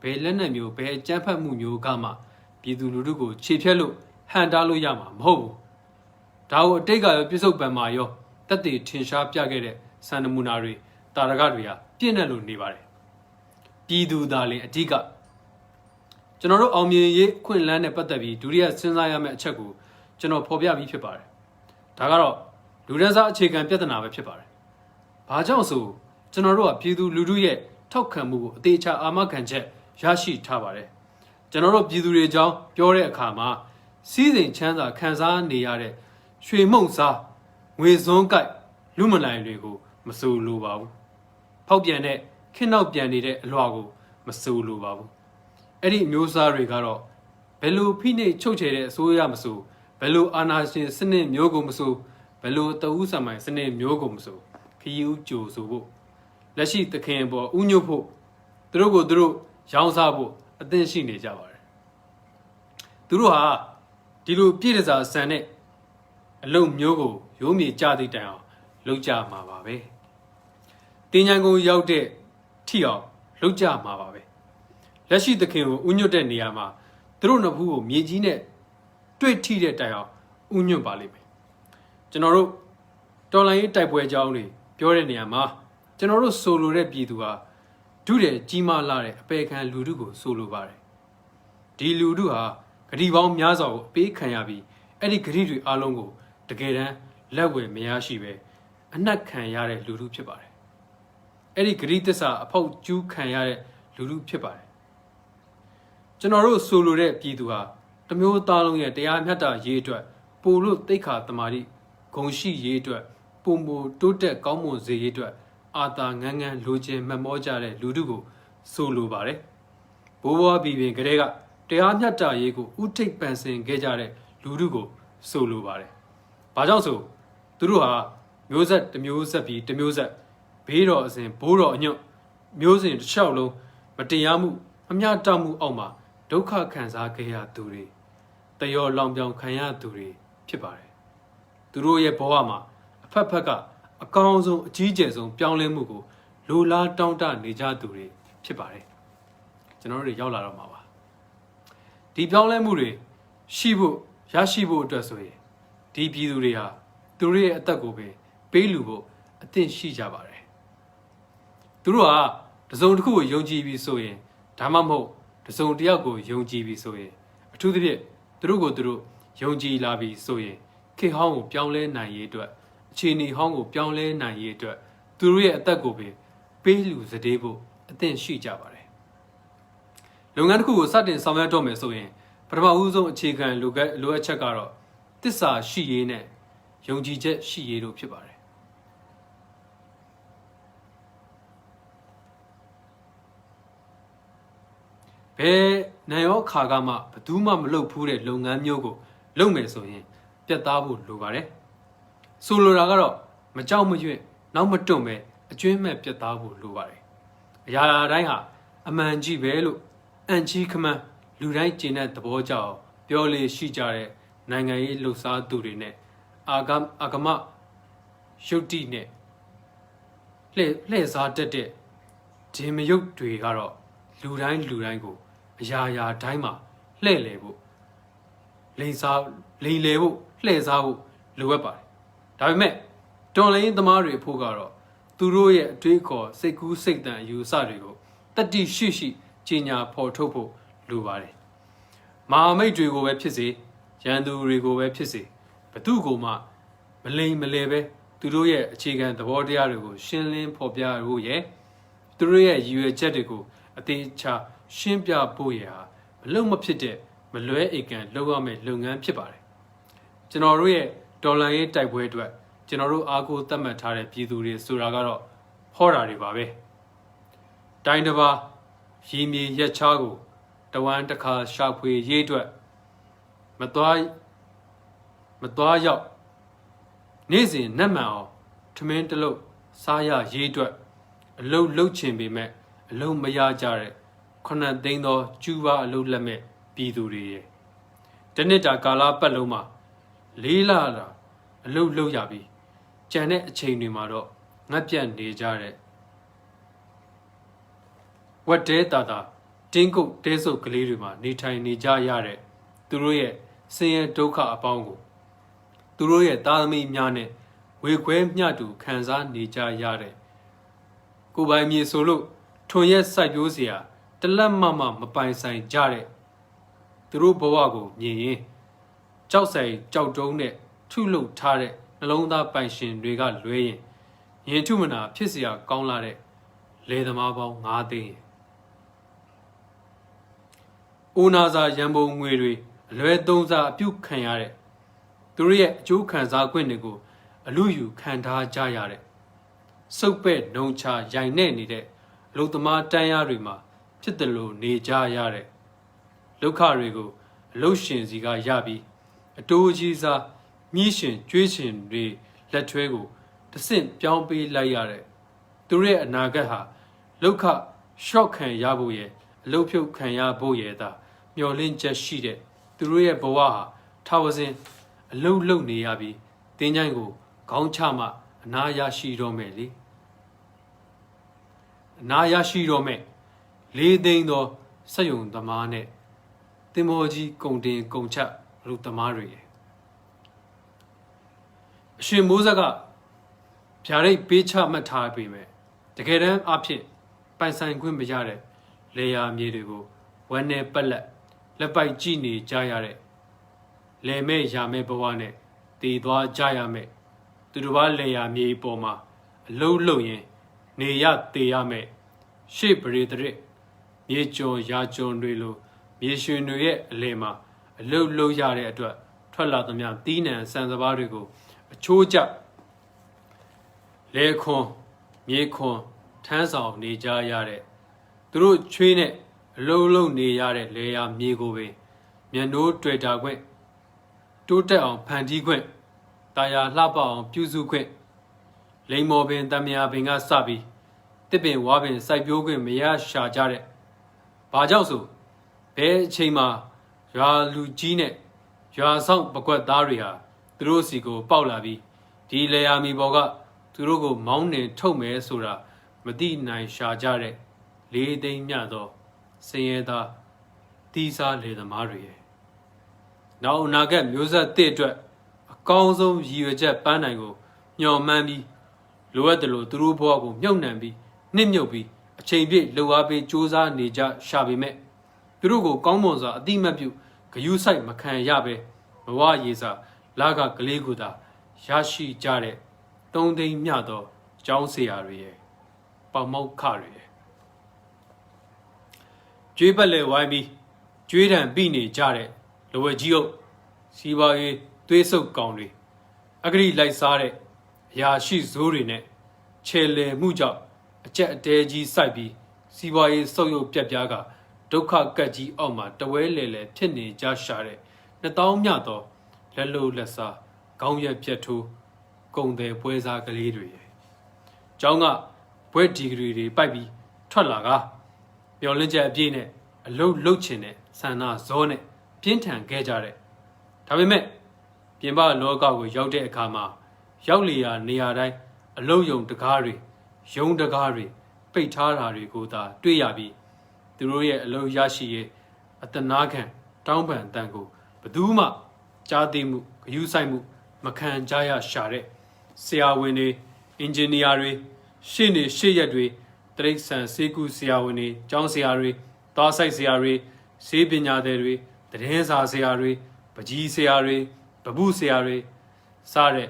ဘယ်လက်နက်မျိုးဘယ်အကြမ်းဖက်မှုမျိုးကမှပြည်သူလူထုကိုခြေဖြတ်လို့ဟန်တားလို့ရမှာမဟုတ်ဘူးဒါကိုအတိတ်ကရောပြစ္ဆုတ်ပံမှာရောတက်တည်ထင်ရှားပြခဲ့တဲ့စံနမူနာတွေတာရကတွေဟာပြည့်နေလို့နေပါတယ်ပြည်သူသားလင်အဓိကကျွန်တော်တို့အောင်မြင်ရေးခွင့်လန်းနဲ့ပတ်သက်ပြီးဒုတိယစဉ်းစားရမယ့်အချက်ကိုကျွန်တော်ဖော်ပြပြီးဖြစ်ပါတယ်ဒါကတော့လူဒန်းစားအခြေခံပြဿနာပဲဖြစ်ပါတယ်ဘာကြောင့်ဆိုကျွန်တော်တို့ကပြည်သူလူထုရဲ့ထောက်ခံမှုကိုအသေးချာအာမခံချက်ရရှိထားပါတယ်ကျွန်တော်တို့ပြည်သူတွေအကြောင်းပြောတဲ့အခါမှာစီးစိမ်ချမ်းသာခံစားနေရတဲ့ရွှေမုံစားငွေစွန်းကိုက်လူမနိုင်တွေကိုမစိုးလိုပါဘူးဖောက်ပြန်တဲ့ခင်းနောက်ပြန်နေတဲ့အလွှာကိုမစိုးလိုပါဘူးအဲ့ဒီမျိုးစားတွေကတော့ဘယ်လိုဖိနှိပ်ချုပ်ချယ်တဲ့အစိုးရမစိုးဘယ်လိုအာဏာရှင်စနစ်မျိုးကိုမစိုးဘယ်လိုတဦးဆံပိုင်စနစ်မျိုးကိုမစိုးခရီးဦးကြိုဆိုဖို့လက်ရှိသခင်ပေါ်ဥညွတ်ဖို့သူတို့ကိုသူတို့ရောင်းစားဖို့အသင့်ရှိနေကြပါတယ်သူတို့ဟာဒီလိုပြည့်တစားဆန်တဲ့အလုံမျိုးကိုရိုးမြေကြသည့်တိုင်အောင်လုပ်ကြမှာပါပဲတင်ညာကိုရောက်တဲ့ထိအောင်လုပ်ကြမှာပါပဲလက်ရှိသခင်ကိုဥညွတ်တဲ့နေရာမှာသူတို့နှစ်ဖူးကိုမြေကြီးနဲ့တွေ့ထိတဲ့တိုင်အောင်ဥညွတ်ပါလိမ့်မယ်ကျွန်တော်တို့တော်လိုင်းရေးတိုက်ပွဲကြောင်းတွေပြောတဲ့နေရာမှာကျွန်တော်တို့ဆိုလိုတဲ့ပြည်သူဟာဒုတဲ့ကြီးမားလာတဲ့အပေခံလူထုကိုဆိုလိုပါတယ်ဒီလူထုဟာဂတိပေါင်းများစွာကိုအပေးခံရပြီးအဲ့ဒီဂတိတွေအားလုံးကိုတကယ်တမ်းလက်ဝယ်မရရှိပဲအနှက်ခံရတဲ့လူထုဖြစ်ပါတယ်အဲ့ဒီဂတိသစ္စာအဖောက်ကျူးခံရတဲ့လူထုဖြစ်ပါတယ်ကျွန်တော်တို့ဆိုလိုတဲ့ပြည်သူဟာတမျိုးသားလုံးရဲ့တရားမျှတရေးအတွက်ပို့လို့တိတ်ခါတမာတိဂုံရှိရေးအတွက်ပုံမတိုးတက်ကောင်းမွန်စေရေးအတွက်အာသာငန်းငန်းလိုချင်မှတ်မောကြတဲ့လူထုကိုဆိုလိုပါတယ်ဘိုးဘွားပြည်ပြင်ကလေးကတရားမျှတရေးကိုဥထိပ်ပန်ဆင်ခဲ့ကြတဲ့လူထုကိုဆိုလိုပါတယ်ဘာကြောင့်ဆိုသူတို့ဟာမျိုးဆက်တစ်မျိုးဆက်ပြီးတစ်မျိုးဆက်ဘေးတော်အစဉ်ဘိုးတော်အညွတ်မျိုးစဉ်တစ်လျှောက်လုံးမတရားမှုအမျှတမှုအောက်မှာဒုက္ခခံစားခဲ့ရသူတွေတယောလောင်ပြောင်ခံရသူတွေဖြစ်ပါတယ်သူတို့ရဲ့ဘဝမှာအဖက်ဖက်ကအကောင်းဆုံးအကြီးကျယ်ဆုံးပြောင်းလဲမှုကိုလိုလားတောင်းတနေကြသူတွေဖြစ်ပါတယ်ကျွန်တော်တို့ရောက်လာတော့မှာပါဒီပြောင်းလဲမှုတွေရှိဖို့ရရှိဖို့အတွက်ဆိုရင်ဒီပြည်သူတွေဟာသူတို့ရဲ့အသက်ကိုပဲပေးလူဖို့အသင့်ရှိကြပါတယ်သူတို့ဟာတစုံတစ်ခုကိုယုံကြည်ပြီးဆိုရင်ဒါမှမဟုတ်တစုံတစ်ယောက်ကိုယုံကြည်ပြီးဆိုရင်အထူးသဖြင့်သူတို့ကိုသူတို့ယုံကြည်လာပြီးဆိုရင်ခေတ်ဟောင်းကိုပြောင်းလဲနိုင်ရေးအတွက်အခြေအနေဟောင်းကိုပြောင်းလဲနိုင်ရေးအတွက်သူတို့ရဲ့အသက်ကိုပဲပေးလူစတဲ့ဖို့အသင့်ရှိကြပါတယ်လုပ်ငန်းတစ်ခုကိုစတင်ဆောင်ရွက်တော့မယ်ဆိုရင်ပထမဦးဆုံးအခြေခံလိုအပ်ချက်ကတော့သစ္စာရှိရေးနဲ့ယုံကြည်ချက်ရှိရေးတို့ဖြစ်ပါတယ်ဘယ်နိုင်ရောခါကမှဘယ်သူမှမလုပ်ဘူးတဲ့လုပ်ငန်းမျိုးကိုလုပ်မယ်ဆိုရင်ပြတ်သားဖို့လိုပါတယ်ဆိုလိုတာကတော့မကြောက်မရွံ့နောက်မတွန့်ပဲအကျွမ်းမဲ့ပြတ်သားဖို့လိုပါတယ်အရာတိုင်းဟာအမှန်ကြီးပဲလို့အန်ကြီးခမန်းလူတိုင်းကျင့်တဲ့သဘောကြောင့်ပြောလေရှိကြတဲ့နိုင်ငံရေးလှုပ်ရှားသူတွေနဲ့အာဂမရုပ်တိနဲ့လှည့်စားတတ်တဲ့ဂျင်မယုတ်တွေကတော့လူတိုင်းကိုအရာတိုင်းမှာလှည့်လည်ဖို့လိန်လေဖို့လှည့်စားဖို့လိုအပ်ပါတယ်ဒါပေမဲ့တော်လိုင်းသမားတွေဖို့ကတော့သူတို့ရဲ့အတွေးခေါ်စိတ်ကူးစိတ်တန်အယူဆတွေကိုတတိရှိကြီးညာဖော်ထုတ်ဖို့လိုပါတယ်မဟာမိတ်တွေကိုပဲဖြစ်စေရန်သူတွေကိုပဲဖြစ်စေဘသူကိုမှမလိမ်မလဲပဲသူတို့ရဲ့အခြေခံသဘောတရားတွေကိုရှင်းလင်းဖော်ပြဖို့ရယ်သူတို့ရဲ့ရည်ရွယ်ချက်တွေကိုအသေးချာရှင်းပြဖို့ရဟာမလုံမဖြစ်တဲ့မလွဲဧကန်လောက်ရမယ့်လုပ်ငန်းဖြစ်ပါတယ်ကျွန်တော်တို့ရဲ့ တော်လှန်ရေးတိုက်ပွဲအတွက်ကျွန်တော်တို့အားကိုးသတ်မှတ်ထားတဲ့ပြည်သူတွေဆိုတာကတော့ဟောတာတွေပါပဲတိုင်းတစ်ပါးရည်မြေရက်ချားကိုတဝမ်းတစ်ခါရှာဖွေရေးအတွက်မသွားရောက်နေ့စဉ်နှက်မှန်အောင်ထမင်းတလုံးစားရရေးအတွက်အလုတ်လှုပ်ချင်ပေမဲ့အလုတ်မရကြတဲ့9 သိန်းသောကျူးပါအလုတ်လက်မဲ့ပြည်သူတွေရဲ့တနစ်တာကာလပတ်လုံးမှာ4 လတာအလုတ်လှုပ်ရပြီးကြံတဲ့အချိန်တွေမှာတော့ငတ်ပြတ်နေကြတဲ့ဝတ်တဲတာတင်းကုတ်တဲဆုပ်ကလေးတွေမှာနေထိုင်နေကြရတဲ့သူတို့ရဲ့ဆင်းရဲဒုက္ခအပေါင်းကိုသူတို့ရဲ့သားသမီးများနဲ့ဝေခွဲမျှတူခံစားနေကြရတဲ့ကိုပိုင်မြေဆိုလို့ထွန်ရက်စိုက်ပျိုးเสียတလက်မမပိုင်ဆိုင်ကြတဲ့သူတို့ဘဝကိုမြင်ရင်ကြောက်ဆိုင်ကြောက်တုံးနဲ့ထုလုပ်ထားတဲ့နှလုံးသားပိုင်ရှင်တွေကလွဲရင်ရင်ထုမနာဖြစ်เสียကောင်းလာတဲ့လေသမားပေါင်း9 သိန်းအိုနာစာရန်ပုံငွေတွေအလွဲသုံးစားအပြုခံရတဲ့သူတို့ရဲ့အကျိုးခံစား권တွေကိုအလူယူခံထားကြရတဲ့စုပ်ပဲ့နှုံချရိုင်နဲ့နေတဲ့အလုသမားတန်းရတွေမှာဖြစ်တယ်လို့နေကြရတဲ့ဒုက္ခတွေကိုအလုရှင်စီကရပြီးအတိုးကြီးစားမြည်ရှင်ကျွေးရှင်တွေလက်ထွဲကိုတဆင့်ပြောင်းပေးလိုက်ရတဲ့သူတို့ရဲ့အနာဂတ်ဟာလောက်ခရှော့ခံရဖို့ရဲ့အလုဖြုတ်ခံရဖို့ရဲ့သာမျောလင့်ချက်ရှိတဲ့သူတို့ရဲ့ဘဝဟာထာဝစဉ်အလုလုံနေရပြီးတင်းချိုင်းကိုခေါင်းချမှအနာရရှိတော့မယ်လေအနာရရှိတော့မယ်4 သိန်းသောစက်ယုံသမားနဲ့တင်မောကြီးကုံတင်ကုံချက်လူသမားတွေရဲ့အရှင်မိုးဆက်ကဗျာဒိတ်ပေးချမှတ်ထားပေမဲ့တကယ်တမ်းအဖြစ်ပိုင်ဆိုင်ခွင့်မရတဲ့လေယာမြေတွေကိုဝမ်းနဲ့ပက်လက်ပိုက်ကြည့်နေကြရတဲ့လေမဲ့ရာမဲ့ဘဝနဲ့တည်သွားကြရမယ်သူတို့ဘာလေယာမြေပေါ်မှာအလုံးလုံးရင်နေရတည်ရမယ်ရှေ့ပရိသရမြေကျော်ရာကျော်တွေလိုမြေရှင်တွေရဲ့အလယ်မှာအလုံးလုံးရတဲ့အတွက်ထွက်လာသမျှတီးနှံဆန်စပါးတွေကိုအချိုးကျလေခွန်မြေခွန်ထမ်းဆောင်နေကြရတဲ့သူတို့ချွေးနဲ့အလုံးလုံးနေရတဲ့လေယာမြေကိုပဲမျက်နှိုးတွေ့တာခွင့်တိုးတက်အောင်ဖန်တီးခွင့်တာယာလှပအောင်ပြုစုခွင့်လိမ္မော်ပင်တမယာပင်ကစပြီးတစ်ပင်ဝါပင်စိုက်ပျိုးခွင့်မရရှာကြတဲ့ဘာကြောင့်ဆိုဘယ်အချိန်မှာရွာလူကြီးနဲ့ရွာဆောင်ပကွက်သားတွေဟာသူတို့စီကိုပေါက်လာပြီးဒီလေယာမီဘော်ကသူတို့ကိုမောင်းနှင်ထုတ်မယ်ဆိုတာမသိနိုင်ရှာကြတဲ့4 သိန်းမြသောစင်ရဲသားတီးစားလေသမားတွေရဲ့နောက်အနာဂတ်မျိုးဆက်တဲ့အတွက်အကောင်းဆုံးရည်ရွယ်ချက်ပန်းနိုင်ကိုညှော်မှန်းပြီးလိုအပ်တယ်လို့သူတို့ဘဝကိုမြုပ်နှံပြီးနှစ်မြုပ်ပြီးအချိန်ပြည့်လှူအားပေးစူးစမ်းနေကြရှာပေမဲ့သူတို့ကိုကောင်းမွန်စွာအတိမတ်ပြုဂယုစိုက်မခံရပဲဘဝရေးစာလာကကလေးကိုသာရရှိကြတဲ့3 သိန်းမြသောကျောင်းဆရာတွေရဲ့ပေါမောက်ခတွေရဲ့ကျွေးပတ်လေဝိုင်းပြီးကျွေးတံပြီးနေကြတဲ့လဝကြီးအုပ်စီပါရေးသွေးဆုပ်ကောင်တွေအဂရိလိုက်စားတဲ့အရာရှိဇိုးတွေနဲ့ခြေလည်မှုကြောင့်အကျက်အတဲကြီးစိုက်ပြီးစီပါရေးဆုပ်ယုပ်ပြက်ပြားကဒုက္ခကက်ကြီးအောက်မှာတဝဲလေလေဖြစ်နေကြရှာတဲ့2000မြသောလက်လို့လက်စားခေါင်းရက်ပြက်ထိုးကုံတယ်ပွဲစားကလေးတွေရဲ့ကျောင်းကဘွဲ့ဒီဂရီတွေပိုက်ပြီးထွက်လာကမျောလင်းချက်အပြည့်နဲ့အလုတ်လှုပ်ချင်တဲ့ဆန္ဒဇောနဲ့ပြင်းထန်ခဲ့ကြတဲ့ဒါပေမဲ့ပြင်ပလောကကိုရောက်တဲ့အခါမှာရောက်လေရာနေရာတိုင်းအလုတ်ယုံတကားတွေယုံတကားတွေပိတ်ထားတာတွေကိုသာတွေ့ရပြီးသူတို့ရဲ့အလုတ်ရရှိရေးအတနာခံတောင်းပန်တန်ကိုဘယ်သူမှကြားသိမှုဂရုစိုက်မှုမခံကြရရှာတဲ့ဆရာဝန်တွေအင်ဂျင်နီယာတွေရှေ့နေရှေ့ရက်တွေတရိတ်ဆန်စေကူဆရာဝန်တွေကျောင်းဆရာတွေသားဆိုင်ဆရာတွေဆေးပညာသည်တွေသတင်းစာဆရာတွေပကြီးဆရာတွေဗပုဆရာတွေစတဲ့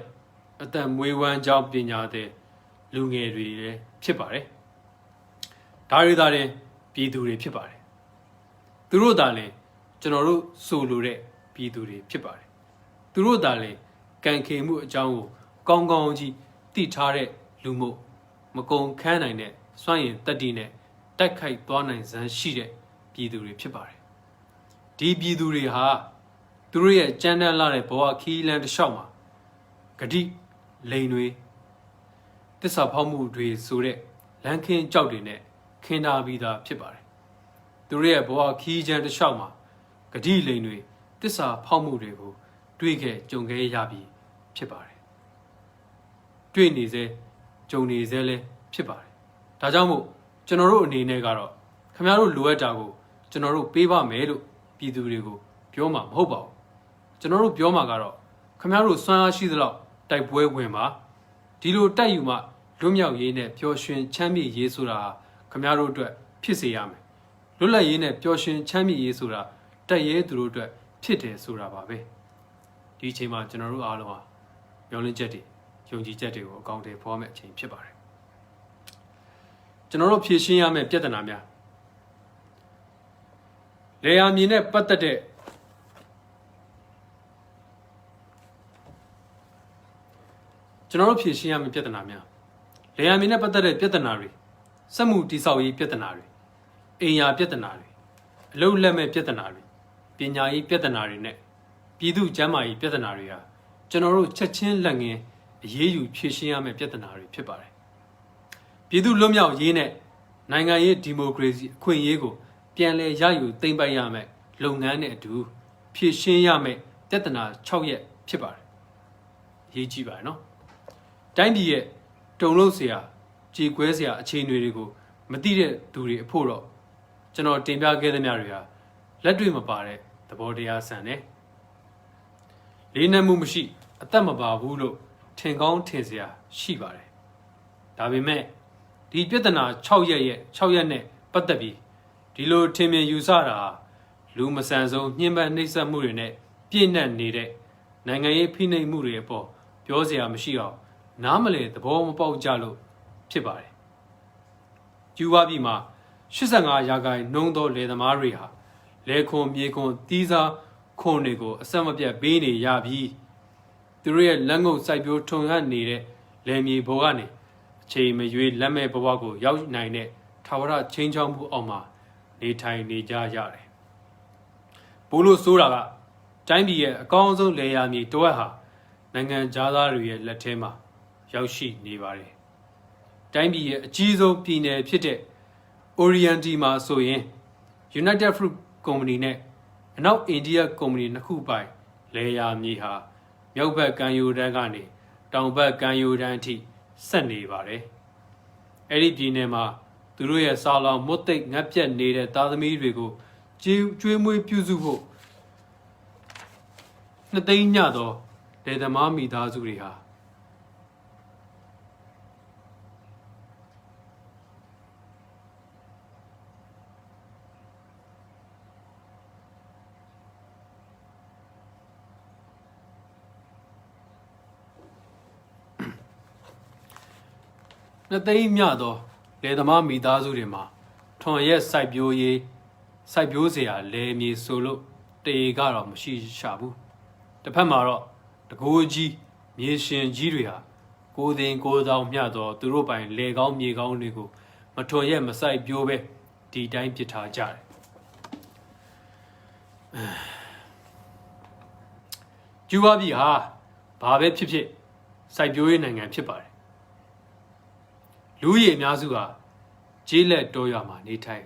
အသက်မွေးဝမ်းကြောင်းပညာသည်လူငယ်တွေလည်းဖြစ်ပါတယ်ဒါတွေသာတင်ပြည်သူတွေဖြစ်ပါတယ်သူတို့သာလည်းကျွန်တော်တို့ဆိုလိုတဲ့ပြည်သူတွေဖြစ်ပါတယ်သူတို့သာလည်း ကန်ခေမှုအကြောင်းကိုကောင်းကောင်းကြီးသိထားတဲ့လူမို့မကုံခန်းနိုင်တဲ့စွန့်ရင်တက်တီနဲ့တိုက်ခိုက်သွားနိုင်စမ်းရှိတဲ့ပြည်သူတွေဖြစ်ပါတယ်ဒီပြည်သူတွေဟာသူတို့ရဲ့ကြမ်းတမ်းလာတဲ့ဘဝခီးလန်းတစ်လျှောက်မှာဂတိလိန်တွေတစ္ဆာဖောက်မှုတွေဆိုတဲ့လမ်းခင်းကြောက်တွေနဲ့ခင်းထားပြီးသားဖြစ်ပါတယ်သူတို့ရဲ့ဘဝခီးချမ်းတစ်လျှောက်မှာဂတိလိန်တွေတစ္ဆာဖောက်မှုတွေကိုတွေ့ခဲ့ကြုံခဲ့ရပြီးဖြစ်ပါတယ်တွေ့နေစေကြုံနေစေလည်းဖြစ်ပါတယ်ဒါကြောင့်မို့ကျွန်တော်တို့အနေနဲ့ကတော့ခင်ဗျားတို့လိုအပ်တာကိုကျွန်တော်တို့ပေးပါမယ်လို့ပြည်သူတွေကိုပြောမှာမဟုတ်ပါဘူးကျွန်တော်တို့ပြောမှာကတော့ခင်ဗျားတို့စွမ်းအားရှိသလောက်တိုက်ပွဲဝင်ပါဒီလိုတိုက်ယူမှလွတ်မြောက်ရေးနဲ့ပျော်ရွှင်ချမ်းမြေ့ရေးဆိုတာခင်ဗျားတို့အတွက်ဖြစ်စေရမယ်လွတ်လပ်ရေးနဲ့ပျော်ရွှင်ချမ်းမြေ့ရေးဆိုတာတက်ရဲသူတို့အတွက်ဖြစ်တယ်ဆိုတာပါပဲဒီအချိန်မှာကျွန်တော်တို့အားလုံးဟာမျှော်လင့်ချက်တွေယုံကြည်ချက်တွေကိုအကောင့်တွေဖော်မဲ့အချိန်ဖြစ်ပါတယ်ကျွန်တော်တို့ဖြည့်ရှင်းရမယ့်ပြဿနာများလေယာမြေနဲ့ပတ်သက်တဲ့ကျွန်တော်တို့ဖြည့်ရှင်းရမယ့်ပြဿနာများလေယာမြေနဲ့ပတ်သက်တဲ့ပြဿနာတွေစက်မှုတိဆောက်ရေးပြဿနာတွေအိမ်ယာပြဿနာတွေအလုပ်လက်မဲ့ပြဿနာတွေပညာရေးပြဿနာတွေနဲ့ပြည်သူ့ကျန်းမာရေးပြဿနာတွေဟာကျွန်တော်တို့ချက်ချင်းလက်ငင်းအရေးယူဖြည့်ရှင်းရမယ့်ပြဿနာတွေဖြစ်ပါတယ်ပြည်သူ့လွတ်မြောက်ရေးနဲ့နိုင်ငံရေးဒီမိုကရေစီအခွင့်အရေးကိုပြန်လည်ရယူသိမ်းပိုက်ရမယ့်လုပ်ငန်းနဲ့အတူဖြည့်ရှင်းရမယ့်ပြဿနာ6ရက်ဖြစ်ပါတယ်အရေးကြီးပါတယ်နော်တိုင်းပြည်ရဲ့တုံလို့เสียကြေကွဲเสียအခြေအနေတွေကိုမသိတဲ့သူတွေအဖို့တော့ကျွန်တော်တင်ပြခဲ့သမျှတွေဟာလက်တွေ့မပါတဲ့သဘောတရားဆန်တယ်လေးနက်မှုမရှိအသက်မပါဘူးလို့ထင်ကောင်းထင်เสียရှိပါတယ်ဒါပေမဲ့ဒီပြဿနာ6ရက်နဲ့ပတ်သက်ပြီးဒီလိုထင်မြင်ယူဆတာလူမဆန်ဆုံးညှဉ်းပန်းနှိပ်စက်မှုတွေနဲ့ပြည့်နှက်နေတဲ့နိုင်ငံရေးဖိနှိပ်မှုတွေအပေါ်ပြောစရာမရှိအောင်နားမလည်သဘောမပေါက်ကြလို့ဖြစ်ပါတယ်ကျူးဝါပြည်မှာ85ရာခိုင်နှုန်းသောလယ်သမားတွေဟာလယ်ခွန်မြေခွန်တီးစားခွန်တွေကိုအဆက်မပြတ်ပေးနေရပြီးသူတို့ရဲ့လက်ငုပ်စိုက်ပျိုးထွန်ဟပ်နေတဲ့လယ်မြေပေါ်ကနေအချိန်မရွေးလက်မဲ့ဘဝကိုရောက်နိုင်တဲ့ထာဝရချင်းချောင်းမှုအောက်မှာနေထိုင်နေကြရတယ်ဘိုးလို့ဆိုတာကတိုင်းပြည်ရဲ့အကောင်းဆုံးလယ်ယာမြေတဝက်ဟာနိုင်ငံသားတွေရဲ့လက်ထဲမှာရောက်ရှိနေပါတယ်တိုင်းပြည်ရဲ့အကြီးဆုံးပြည်နယ်ဖြစ်တဲ့ Oriental မှာဆိုရင် United Fruit Company နဲ့အနောက်အိန္ဒိယကုမ္ပဏီနှစ်ခုပိုင်လယ်ယာမြေဟာမြောက်ဘက်ကမ်းရိုးတန်းကနေတောင်ဘက်ကမ်းရိုးတန်းအထိဆက်နေပါတယ်အဲ့ဒီပြည်နယ်မှာသူတို့ရဲ့စာလောင်မွတ်သိပ်ငတ်ပြတ်နေတဲ့သားသမီးတွေကိုကျွေးမွေးပြုစုဖို့နှစ်သိန်းညသောလယ်သမားမိသားစုတွေဟာနှစ်သိန်းမြသောလယ်သမားမိသားစုတွေမှာထွန်ရက်စိုက်ပျိုးเสียလယ်မြေဆိုလို့တေကတော့မရှိရှာဘူးတစ်ဖက်မှာတော့တကိုးကြီးမြေရှင်ကြီးတွေဟာကိုးသိန်းကိုးသောမြသောသူတို့ပိုင်လယ်ကောင်းမြေကောင်းတွေကိုမထွန်ရက်မစိုက်ပျိုးပဲဒီတိုင်းပစ်ထားကြတယ်ကျူးဝါပြည်ဟာဘာပဲဖြစ်ဖြစ်စိုက်ပျိုးရေးနိုင်ငံဖြစ်ပါတယ်လူရည်အများစုဟာကျေးလက်တောရွာမှာနေထိုင်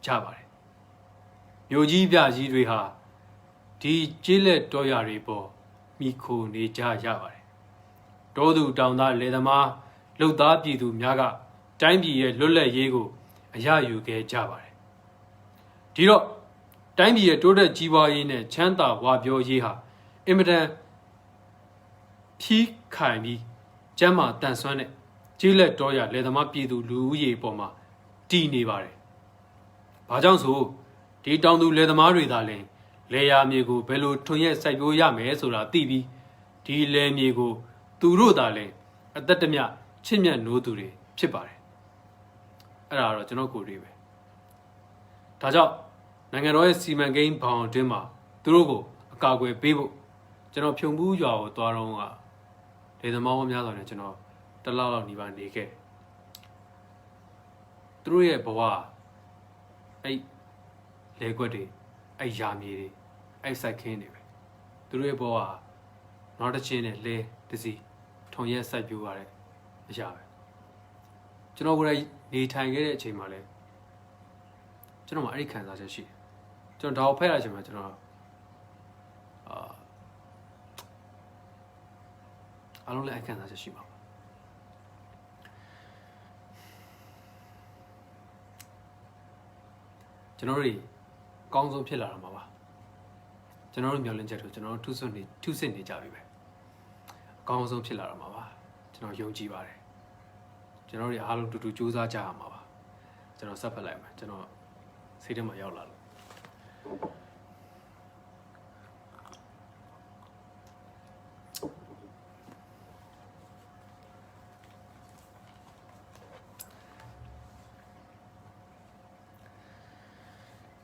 ကြပါတယ်မြို့ကြီးပြကြီးတွေဟာဒီကျေးလက်တောရွာတွေပေါ်မိခိုနေကြရပါတယ်တောသူတောင်သားလယ်သမားလုပ်သားပြည်သူများကတိုင်းပြည်ရဲ့လွတ်လပ်ရေးကိုအရယူခဲ့ကြပါတယ်ဒီတော့တိုင်းပြည်ရဲ့တိုးတက်ကြီးပွားရေးနဲ့ချမ်းသာဝါပြောရေးဟာအင်မတန်ဖြီးခိုင်ပြီးကျမ်းမာတန်ဆွမ်းတဲ့ကျေးလက်တောရွာလယ်သမားပြည်သူလူဦးရေပေါ်မှာတည်နေပါတယ်။ဘာကြောင့်ဆိုဒီတောင်သူလယ်သမားတွေသာလျှင်လယ်ယာမြေကိုဘယ်လိုထွန်ရက်စိုက်ပျိုးရမယ်ဆိုတာသိပြီးဒီလယ်မြေကိုသူတို့သာလျှင်အသက်တမျှချစ်မြတ်နိုးသူတွေဖြစ်ပါတယ်။အဲ့ဒါတော့ကျွန်တော်ကိုယ်တွေပဲ။ဒါကြောင့်နိုင်ငံတော်ရဲ့စီမံကိန်းဘောင်အတွင်းမှာသူတို့ကိုအကာအကွယ်ပေးဖို့ကျွန်တော်ဖြုံဘူးရွာကိုသွားတော့က လေသမားဝများစွာနဲ့ကျွန်တော်တစ်လောက်လောက်နေပါနေခဲ့သူတို့ရဲ့ဘဝအဲ့လေကွက်တွေအဲ့ယာမြေတွေအဲ့စိုက်ခင်းတွေပဲသူတို့ရဲ့ဘဝနောက်တစ်ချင်းနဲ့လဲတစီထုံရက်စိုက်ပြိုးရတဲ့အရာပဲကျွန်တော်ကိုယ်တိုင်နေထိုင်ခဲ့တဲ့အချိန်မှာလဲကျွန်တော်မှအဲ့ဒီခံစားချက်ရှိတယ်ကျွန်တော်ဒါကိုဖက်ရတဲ့အချိန်မှာကျွန်တော်အားလုံးလည်းအခံစားချက်ရှိပါဘူးကျွန်တော်တို့အကောင်းဆုံးဖြစ်လာတော့မှာပါကျွန်တော်တို့မျှော်လင့်ချက်တို့ကျွန်တော်တို့ထုစစ်နေကြပြီပဲအကောင်းဆုံးဖြစ်လာတော့မှာပါကျွန်တော်ယုံကြည်ပါတယ်ကျွန်တော်တို့အားလုံးတူတူစူးစမ်းကြရမှာပါကျွန်တော်ဆက်ဖက်လိုက်မယ်ကျွန်တော်စိတ်ထဲမှာရောက်လာလို့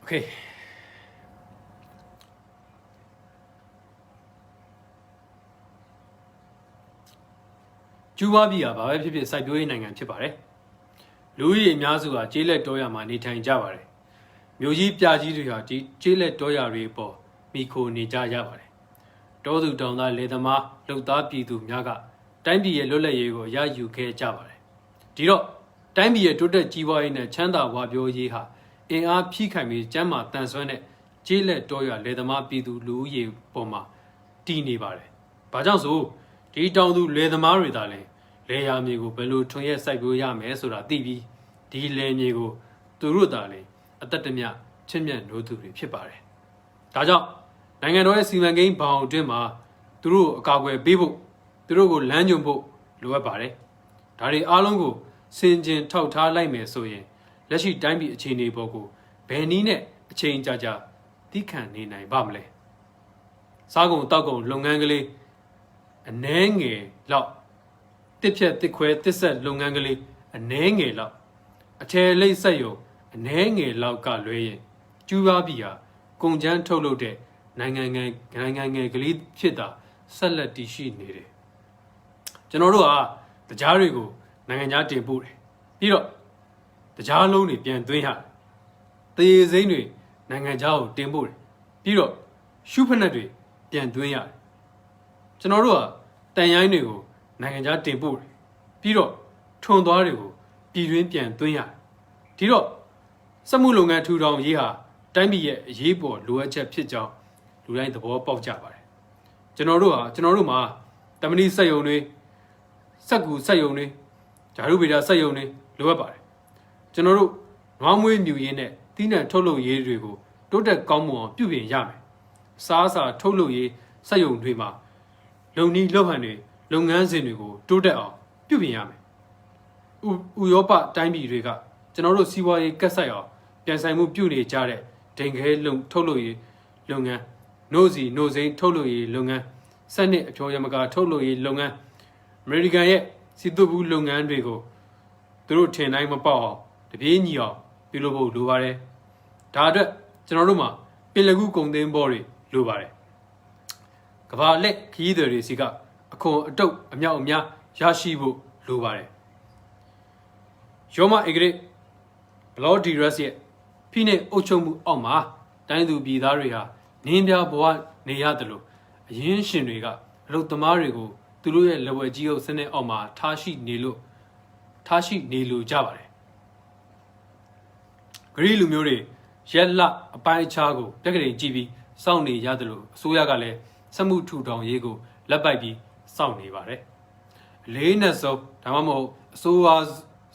โอเคကျူးဘာပြည်ကဘာပဲဖြစ်ဖြစ်စိုက်ပျိုးရေးနိုင်ငံဖြစ်ပါတယ်လူဦးရေအများစုဟာကျေးလက်တောရမှာနေထိုင်ကြပါတယ်မြို့ကြီးပြကြီးတွေဟာဒီကျေးလက်တောရတွေပေါ်မိခိုနေကြရပါတယ်တောသူတောင်သားလယ်သမားလူသားပြည်သူများကတိုင်းပြည်ရဲ့လွတ်လပ်ရေးကိုရယူခဲ့ကြပါတယ်ဒီတော့တိုင်းပြည်ရဲ့တိုးတက်ကြီးပွားရေးနဲ့ချမ်းသာဝါပြောရေးဟာအင်အားဖြည့်ခိုင်ပြီးကျမ်းမာတန်ဆွမ်းတဲ့ကျေးလက်တောရလယ်သမားပြည်သူလူဦးရေပေါ်မှာတည်နေပါတယ်။ဘာကြောင့်ဆိုဒီတောင်သူလယ်သမားတွေသာလဲလယ်ယာမြေကိုဘယ်လိုထွန်ရက်စိုက်ပျိုးရမယ်ဆိုတာသိပြီးဒီလယ်မြေကိုသူတို့သာလဲအသက်တမျှချင့်မြတ်နိုးသူတွေဖြစ်ပါတယ်။ဒါကြောင့်နိုင်ငံတော်ရဲ့စီမံကိန်းဘောင်အတွင်းမှာသူတို့အကာအကွယ်ပေးဖို့သူတို့ကိုလမ်းညွှန်ဖို့လိုအပ်ပါတယ်။ဒါတွေအားလုံးကိုစင်ကျင်ထောက်ထားလိုက်မယ်ဆိုရင်လက်ရှိတိုင်းပြည်အခြေအနေပေါ်ကိုဘယ်နည်းနဲ့အချိန်ကြာကြာသိခံနေနိုင်ပါမလဲစားကုန်တောက်ကုန်လုပ်ငန်းကလေးအနှဲငယ်လောက်တစ်ဖြက်တစ်ခွဲတစ်ဆက်လုပ်ငန်းကလေးအနှဲငယ်လောက်အထည်လိပ်ဆက်ရုံအနှဲငယ်လောက်ကလွဲရင်ကျူးဘားပြည်ဟာကုန်ကျန်းထုတ်လုပ်တဲ့နိုင်ငံငယ်ကလေးဖြစ်တာဆက်လက်တည်ရှိနေတယ်ကျွန်တော်တို့ကတရားတွေကိုနိုင်ငံခြားတင်ပို့တယ်ပြီးတော့တရားလုံးတွေပြန်သွင်းရတယ်။တရေစိမ့်တွေနိုင်ငံခြားကိုတင်ပို့တယ်။ပြီးတော့ရှုဖက်နက်တွေပြန်သွင်းရတယ်။ကျွန်တော်တို့ကတန်ရိုင်းတွေကိုနိုင်ငံခြားတင်ပို့တယ်။ပြီးတော့ထွန်သွားတွေကိုပြည်တွင်းပြန်သွင်းရတယ်။ဒီတော့စက်မှုလုပ်ငန်းထူထောင်ရေးဟာတိုင်းပြည်ရဲ့အရေးပေါ်လိုအပ်ချက်ဖြစ်ကြောင်းလူတိုင်းသဘောပေါက်ကြပါတယ်။ကျွန်တော်တို့မှာတမဏိစက်ယုံတွေစက်ကူစက်ယုံတွေဂျာရုဗေဒစက်ယုံတွေလိုအပ်ပါတယ်ကျွန်တော်တို့နွားမွေးမြူရင်းနဲ့တီးနှံထုတ်လုပ်ရေးတွေကိုတိုးတက်ကောင်းမွန်အောင်ပြုပြင်ရမယ်။စားစာထုတ်လုပ်ရေးစက်ရုံတွေမှာလုံနီးလုပ်ဟန်တွေလုပ်ငန်းစဉ်တွေကိုတိုးတက်အောင်ပြုပြင်ရမယ်။ဥရောပတိုင်းပြည်တွေကကျွန်တော်တို့စီးပွားရေးကက်ဆိုင်အောင်ပြန်ဆိုင်မှုပြုနေကြတဲ့ဒိန်ခဲထုတ်လုပ်ရေးလုပ်ငန်းနို့စီနို့စိမ်းထုတ်လုပ်ရေးလုပ်ငန်းစက်နစ်အဖြောရမကထုတ်လုပ်ရေးလုပ်ငန်းအမေရိကန်ရဲ့စီးသွပ်ဘူးလုပ်ငန်းတွေကိုသူတို့ထင်တိုင်းမပေါက်အောင်တပြေးညီအောင်ပြုလုပ်ဖို့လိုပါတယ်။ဒါအတွက်ကျွန်တော်တို့မှာပင်လကူကုန်သိန်းဘောတွေလိုပါတယ်။ကဘာလက်ခီးသည်တွေစီကအခွန်အတုပ်အမြောက်အများရရှိဖို့လိုပါတယ်။ယောမဧကရစ်ဘလော့ဒီရက်စ်ရဲ့ဖိနှိပ်အုပ်ချုပ်မှုအောက်မှာတိုင်းသူပြည်သားတွေဟာနင်းပြဘဝနေရတယ်လို့အရင်းရှင်တွေကအလုပ်သမားတွေကိုသူတို့ရဲ့လက်ဝဲကြီးအုပ်စနစ်အောက်မှာထားရှိနေလို့ကြပါတယ်ဂရီလူမျိုးတွေရက်လအပိုင်းအခြားကိုပြက်ကလေးကြည့်ပြီးစောင့်နေရတယ်လို့အစိုးရကလည်းစက်မှုထူထောင်ရေးကိုလက်ပိုက်ပြီးစောင့်နေပါတယ်အလေးနဲ့ဆုံးဒါမှမဟုတ်အစိုးရ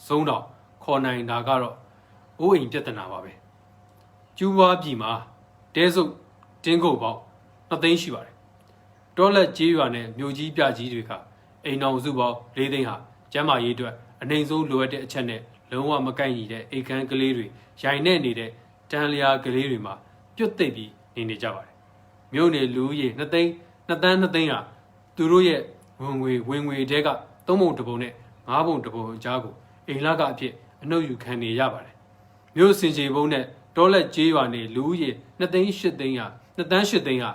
ဆုံးတော့ခေါ်နိုင်တာကတော့အိုးအိမ်ပြဿနာပါပဲကျူးဝါပြည်မှာတဲစုပ်တင်းကုတ်ပေါက်2သိန်းရှိပါတယ်တောလက်ကျေးရွာနဲ့မြို့ကြီးပြကြီးတွေကအိမ်တော်စုပေါင်း4သိန်းဟာကျန်းမာရေးအတွက်အနိုင်ဆုံးလိုအပ်တဲ့အချက်နဲ့လုံးဝမကိုက်ညီတဲ့အိမ်ခန်းကလေးတွေရိုင်နဲ့နေတဲ့တန်လျာကလေးတွေမှာပြုတ်သိပ်ပြီးနေကြပါတယ်မြို့နယ်လူဦးရေ2သိန်း2သန်း2သိန်းဟာသူတို့ရဲ့ဝင်ငွေတဲက3ပုံ1ပုံနဲ့5ပုံ1ပုံအကြားကိုအိမ်လကအဖြစ်အနှုတ်ယူခံနေရပါတယ်မြို့စင်ချေဘုံနဲ့တောလက်ကျေးရွာနေလူဦးရေ2သိန်း8သိန်းဟာ2သန်း8သိန်းဟာ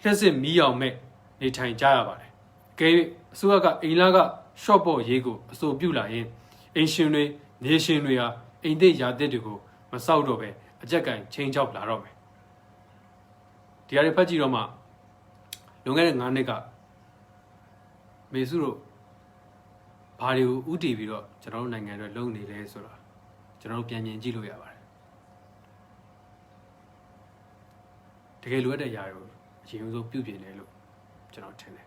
လက်စစ်မီးအောင်မဲ့နေထိုင်ကြရပါတယ် ကဲအစိုးရကအိမ်လာက short ပေါ်ရေးကိုအစိုးပြုလာရင်အိမ်ရှင်တွေနေရှင်တွေဟာအိမ်သစ်ရာသစ်တွေကိုမစောက်တော့ပဲအကြက်ကင်ချင်းချောက်လာတော့မယ်ဒီအရဖတ်ကြည့်တော့မှလွန်ခဲ့တဲ့9နှစ်ကမေစုတို့ဘာတွေကိုဥတည်ပြီးတော့ကျွန်တော်တို့နိုင်ငံတွေလုံနေလဲဆိုတာကျွန်တော်တို့ပြန်မြင်ကြည့်လို့ရပါတယ်တကယ်လိုအပ်တဲ့ຢာတွေကိုအရင်ဆုံးပြုပြင်တယ်လို့ကျွန်တော်ထင်တယ်